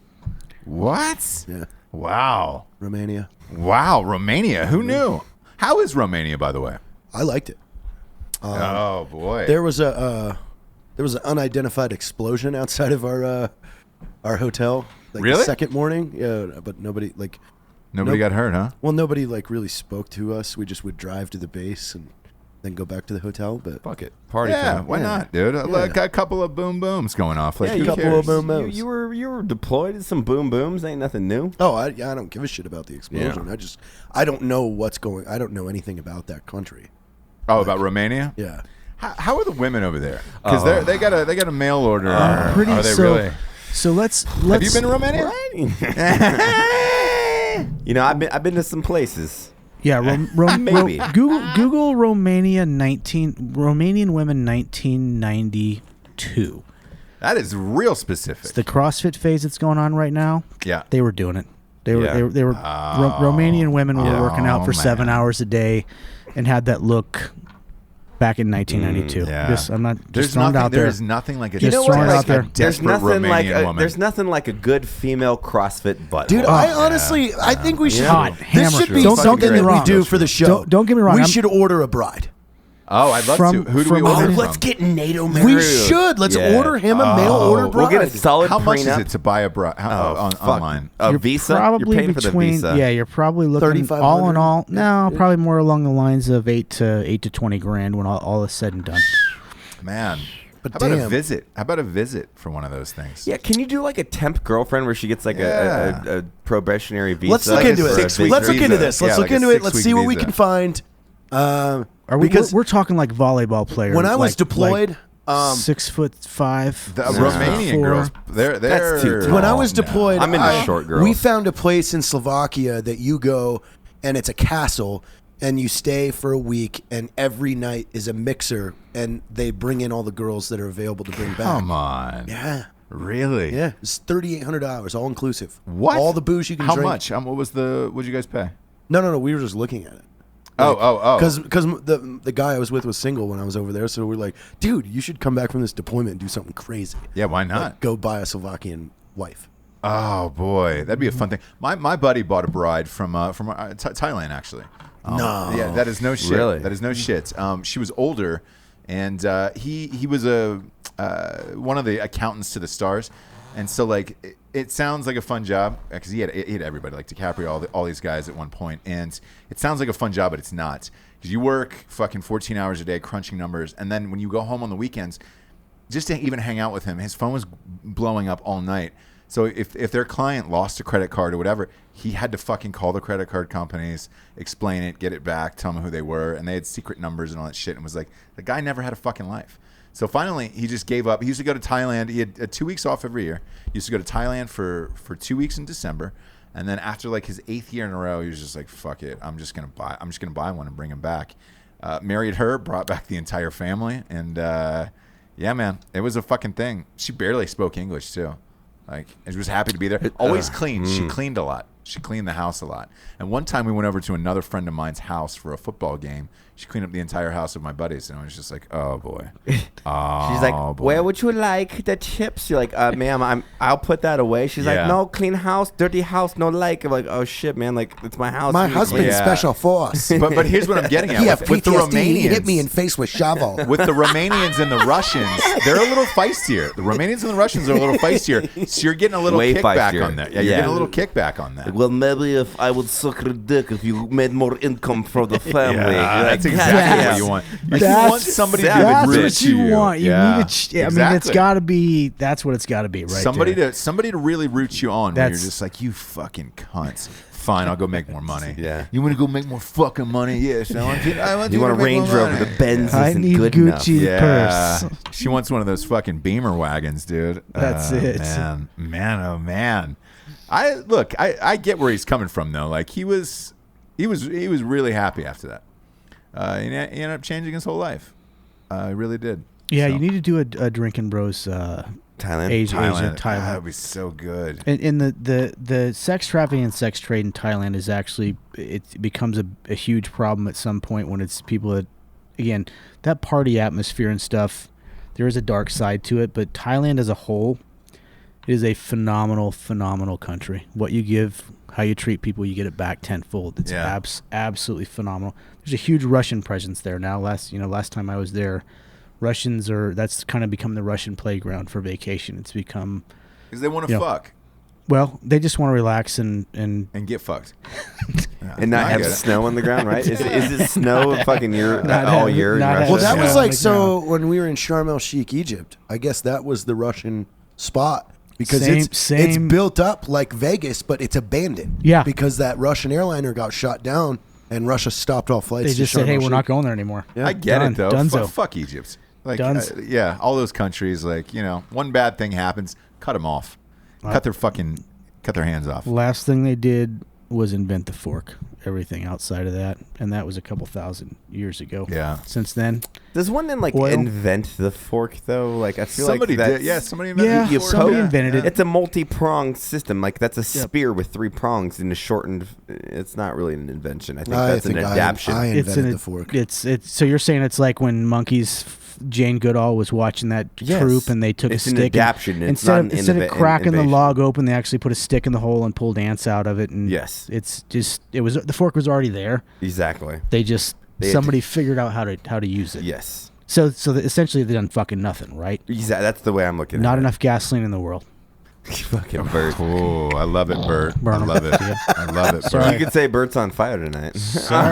What? Yeah, Wow. Romania. Wow. Romania. Who knew? How is Romania, by the way? I liked it. Oh, boy. There was an unidentified explosion outside of our hotel. Like Really? The second morning. Yeah, but nobody Nobody nope. got hurt, huh? Well, nobody like really spoke to us. We just would drive to the base, and then go back to the hotel. But Fuck it, party Yeah, time. why not, dude? Got a couple of boom booms going off. Like, Yeah, who you couple cares? of boom booms. You were deployed to some boom booms. Ain't nothing new. I don't give a shit about the explosion. I don't know what's going. I don't know anything about that country. Oh, about Romania? Yeah. How are the women over there? Because they got a mail order. Pretty are they so. really? So let's. Have you been to Romania? You know, I've been to some places. Yeah, Maybe. Google Romanian women 1992. That is real specific. It's the CrossFit phase that's going on right now. Yeah. They were doing it. They were Yeah. they were Romanian women were working out for 7 man. hours a day, and had that look back in 1992. Yeah. I'm not There's just throwing it nothing. out there. There's nothing like a You know what? desperate, Out there. There's desperate nothing like Romanian woman. there's nothing like a good female CrossFit butt. Dude, hole. I honestly, I think we should. Hot, This hammer. should be Don't something get me that wrong. we do for the show. Don't get me wrong, We I'm- should order a bride. Oh, I'd love From- to. Who do we from order women- from? let's get NATO married. We should. Let's Yeah. order him a mail order bride. We'll get a solid How much is prenup. it to buy a bride Fuck. online? A You're visa? probably You're paying for the between visa. yeah, you're probably looking 3,500? all in all. No, probably more along the lines of 8 to 20 grand when all is said and done. Man. But How about a damn. visit? How about a visit for one of those things? Yeah, can you do like a temp girlfriend where she gets like a probationary visa? Let's look Like a into it. 6-week Let's look visa. into this. Let's Yeah, look like a into it. Let's 6-week see what we visa. can find. Because we're talking like volleyball players. When I was like deployed, 6'5". The Romanian 4. girls, they're That's too tall. when I was no. deployed, I'm into short girls. We found a place in Slovakia that you go, and it's a castle, and you stay for a week, and every night is a mixer, and they bring in all the girls that are available to bring back. Come on. Yeah. Really? Yeah. It's $3,800, all inclusive. What? All the booze you can How drink. much? What'd you guys pay? No. We were just looking at it. Oh. Because the guy I was with was single when I was over there, so we're like, dude, you should come back from this deployment and do something crazy. Yeah, why not? Like, go buy a Slovakian wife. Oh boy, that'd be a fun thing. My buddy bought a bride from Thailand actually. No. Yeah, that is no shit. Really? That is no shit. She was older, and he was one of the accountants to the stars, and so like it sounds like a fun job because he had everybody like DiCaprio, all these guys at one point, and it sounds like a fun job, but it's not because you work fucking 14 hours a day crunching numbers, and then when you go home on the weekends, just to even hang out with him, his phone was blowing up all night. So if their client lost a credit card or whatever, he had to fucking call the credit card companies, explain it, get it back, tell them who they were, and they had secret numbers and all that shit, and was like, the guy never had a fucking life. So finally, he just gave up. He used to go to Thailand. He had 2 weeks off every year. He used to go to Thailand for 2 weeks in December, and then after like his 8th year in a row, he was just like, fuck it, I'm just gonna buy one and bring him back. Married her, brought back the entire family, and yeah, man, it was a fucking thing. She barely spoke English too. Like, and she was happy to be there. Always clean. She cleaned a lot. She cleaned the house a lot. And one time we went over to another friend of mine's house for a football game. She cleaned up the entire house of my buddies, and I was just like, "Oh boy." She's like, "Where would you like the chips?" You're like, "Ma'am, I'll put that away." She's Yeah. like, "No, clean house, dirty house, no like." I'm like, "Oh shit, man! Like, it's my house." My You husband's clean it." special force. But here's what I'm getting at. He with, had with the PTSD. Romanians, He hit me in face with shovel. with the Romanians and the Russians, they're a little feistier. The Romanians and the Russians are a little feistier. So you're getting a little Way kickback feistier. on that. Yeah, you're Yeah. getting a little kickback on that. Well, maybe if I would suck your dick if you made more income for the family. Yeah, You're that's like, exactly "God, what you want. You That's- want somebody to that's be That's rich what you want. You yeah, need I mean, it's exactly. got to be. That's what it's got to be, right? somebody there. to really root you on when That's- you're just like, you fucking cunts. Fine, I'll go make more money. Yeah. You want to go make more fucking money? Yes. I want You want a to make Range more Rover? money. The Benz I isn't need good Gucci enough. purse. She wants one of those fucking Beamer wagons, dude. That's it. Man, oh man. I get where he's coming from though. Like he was really happy after that. He ended up changing his whole life. He really did. Yeah, So, you need to do a Drinking Bros. Thailand. Asia, Thailand. Thailand. That would be so good. And the sex trafficking and sex trade in Thailand is actually it becomes a huge problem at some point when it's people that, again, that party atmosphere and stuff. There is a dark side to it, but Thailand as a whole is a phenomenal country. What you give, how you treat people, you get it back tenfold. It's Yeah. absolutely phenomenal. There's a huge Russian presence there now. Last time I was there, that's kind of become the Russian playground for vacation. It's become Because they want to Yeah. fuck. Well, they just want to relax and get fucked. And not I have get it. snow on the ground, right? Is it snow fucking year Not all have- year in not Russia? have Well, that snow. was Yeah. like so when we were in Sharm el Sheikh, Egypt. I guess that was the Russian spot because it's Same. built up like Vegas, but it's abandoned. Yeah. because that Russian airliner got shot down and Russia stopped all flights. they to just Sharm said, "Hey, el we're not Sheikh. going there anymore." Yeah. I get Done. it though. Dunzo. Fuck Egypt. Like, Duns. yeah, all those countries. Like, one bad thing happens, cut them off, cut their hands off. Last thing they did was invent the fork. Everything outside of that, and that was a couple thousand years ago. Yeah. Since then, Does one then Oil. invent the fork though? Like I feel Somebody like did. that's, Yeah, somebody invented Yeah, the fork. somebody Yeah, invented yeah. it. It's a multi-pronged system. Like that's a spear with 3 prongs and a shortened. It's not really an invention. I think that's an adaptation. I it's invented the fork. It's so you're saying it's like when monkeys. Jane Goodall was watching that Yes. troop, and they took It's a an stick. adaptation. And It's not an instead of innova- cracking the innovation. log open, they actually put a stick in the hole and pulled ants out of it. And Yes. it's just the fork was already there. Exactly. They just They had somebody figured out how to use it. Yes. So essentially they done fucking nothing, right? That's the way I'm looking Not at enough gasoline in the world. it. Fucking Bert. Oh, I love it, Bert. Burn I 'em. love it. I love it, Sorry. Bert. You could say Bert's on fire tonight. Sorry.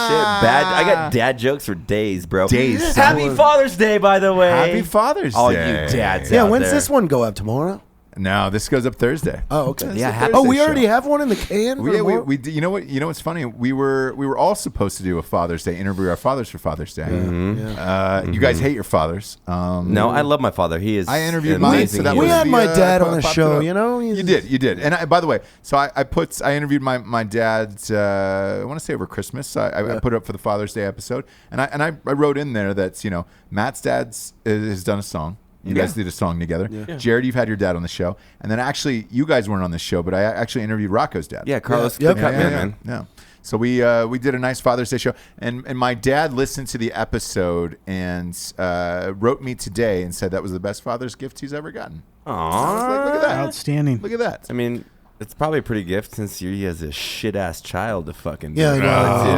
Shit, bad. I got dad jokes for days, bro. Days. Happy Father's Day, by the way. Happy Father's All Day. you dads Yeah, out when's there. this one go up tomorrow? No, this goes up Thursday. Oh, okay. Yeah, It's a happy- Oh, we Thursday already show. have one in the can. for tomorrow? We you know what's funny? We were all supposed to do a Father's Day interview our fathers for Father's Day. You guys hate your fathers. No, I love my father. He is. I interviewed an mine, amazing so that We was human. had the, my dad I on the popped show, it up. He's- You did. And by the way, so I interviewed my dad. I want to say over Christmas. I put it up for the Father's Day episode, and I wrote in there that Matt's dad has done a song. You guys did a song together. Jared, you've had your dad on the show, and then actually you guys weren't on the show, but I actually interviewed Rocco's dad. Yeah, Carlos. Yep. the cut man, man. Yeah. So we did a nice Father's Day show, and my dad listened to the episode and wrote me today and said that was the best father's gift he's ever gotten. I was like, look at that. Outstanding. Look at that. I mean, it's probably a pretty gift since he has a shit ass child to fucking. Yeah, I do.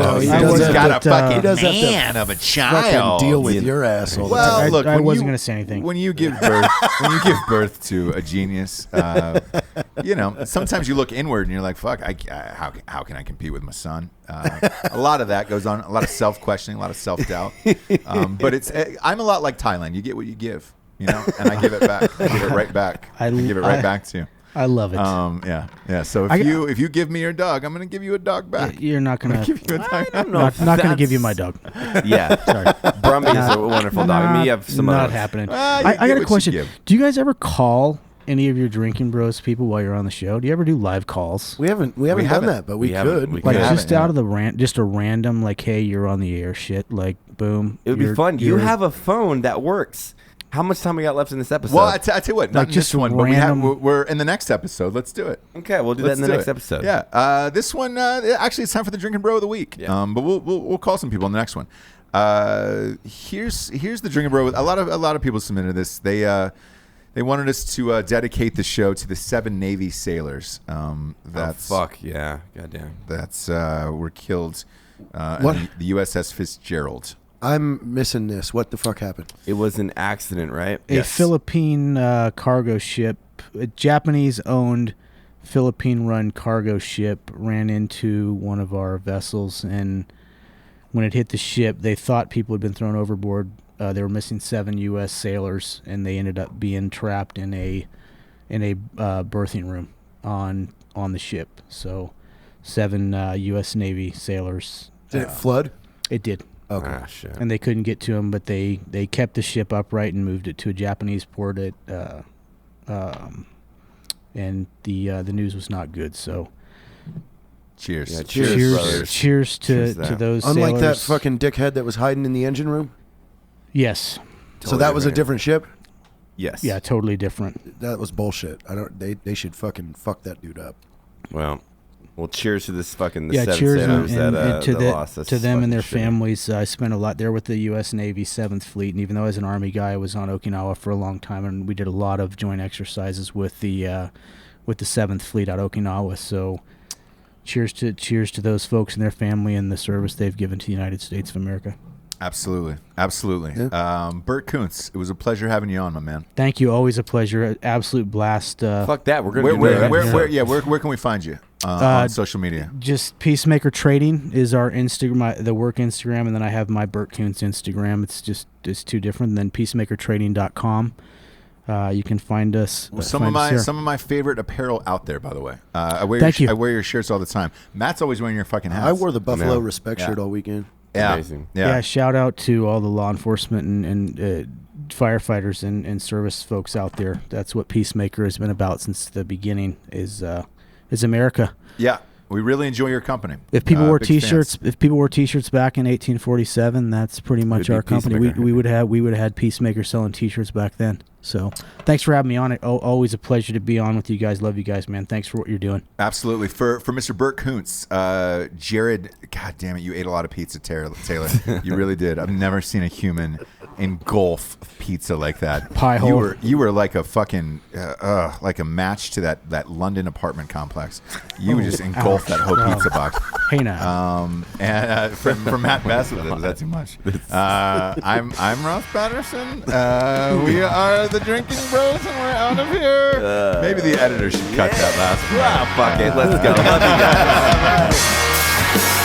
know. He's I wasn't, got but, a fucking He does have to man of a child. Fucking deal with You know. your ass all the Well, time. look, I when wasn't you- gonna say anything. When you give birth to a genius, sometimes you look inward and you're like, "Fuck, how can I compete with my son?" A lot of that goes on, a lot of self-questioning, a lot of self-doubt. But I'm a lot like Thailand. You get what you give, and I give it back. I give it right back. I give it right back to you. I love it. Yeah. So if you give me your dog, I'm gonna give you a dog back. You're not gonna. Give you a dog. Not gonna give you my dog. Yeah. Sorry. Brumby is a wonderful dog. I mean, you have some not others. happening. You I get got what a you question. give. Do you guys ever call any of your Drinking Bros people while you're on the show? Do you ever do live calls? We haven't done haven't. that, but we haven't. could. We Like could. just haven't, out of the just a random like, hey, you're on the air shit. Like, boom. It would be you're- fun. You you're- have a phone that works. How much time we got left in this episode? Well, I tell you what, not Like in just this one, but random- we're in the next episode. Let's do it. Okay, we'll do Let's that in the do next it. episode. Yeah. This one, actually, it's time for the Drinking Bro of the Week. Yeah. But we'll call some people in the next one. Here's the Drinking Bro. A lot of people submitted this. They wanted us to dedicate the show to the 7 Navy sailors. That's Oh, fuck yeah. Goddamn. that's were killed What? in the USS Fitzgerald. I'm missing this. What the fuck happened? It was an accident, right? a Yes. Philippine cargo ship, a Japanese-owned Philippine-run cargo ship ran into one of our vessels, and when it hit the ship, they thought people had been thrown overboard. They were missing 7 U.S. sailors, and they ended up being trapped in a berthing room on the ship. So, 7 U.S. Navy sailors. Did it flood? It did. Okay. Ah, shit. And they couldn't get to him, but they kept the ship upright and moved it to a Japanese port. And the news was not good. So Cheers. Yeah, cheers, brothers. cheers to Cheers to to that. those Unlike that sailors. fucking dickhead that was hiding in the engine room. Yes, So that was a different ship. Yes. yeah, totally different. That was bullshit. I don't. They should fucking fuck that dude up. Well, cheers to this fucking the Yeah, 7 cheers sailors and that to lost. That's to them and their fucking shitty. families. I spent a lot there with the U.S. Navy 7th Fleet, and even though I was an Army guy, I was on Okinawa for a long time, and we did a lot of joint exercises with the 7th Fleet out Okinawa. So, cheers to those folks and their family and the service they've given to the United States of America. Absolutely. Bert Kuntz, it was a pleasure having you on, my man. Thank you. Always a pleasure. Absolute blast. Fuck that. We're gonna Where can we find you on social media? Just Peacemaker Trading is our Instagram, the work Instagram, and then I have my Bert Kuntz Instagram. It's two different. And then peacemakertrading.com. You can find us. Well, some of my favorite apparel out there, by the way. I wear your shirts all the time. Matt's always wearing your fucking hats. I wore the Buffalo Respect shirt all weekend. Yeah. Amazing. Yeah. Shout out to all the law enforcement and firefighters and service folks out there. That's what Peacemaker has been about since the beginning. Is America. Yeah. We really enjoy your company. If people wore T-shirts, back in 1847, that's pretty much our company. We would have had Peacemaker selling T-shirts back then. So, thanks for having me on. Always a pleasure to be on with you guys. Love you guys, man. Thanks for what you're doing. Absolutely. For Mr. Bert Kuntz, Jared, God damn it, you ate a lot of pizza, Taylor. You really did. I've never seen a human engulf pizza like that. Pie hole. You were like a fucking like a match to that London apartment complex. You would just engulf that whole pizza box. Hey now. And from Matt Bassett, was that too much? I'm Ross Patterson. We are the Drinking Bros, and we're out of here. Maybe the editor should cut that last one. Fuck it. Let's go. Love you guys.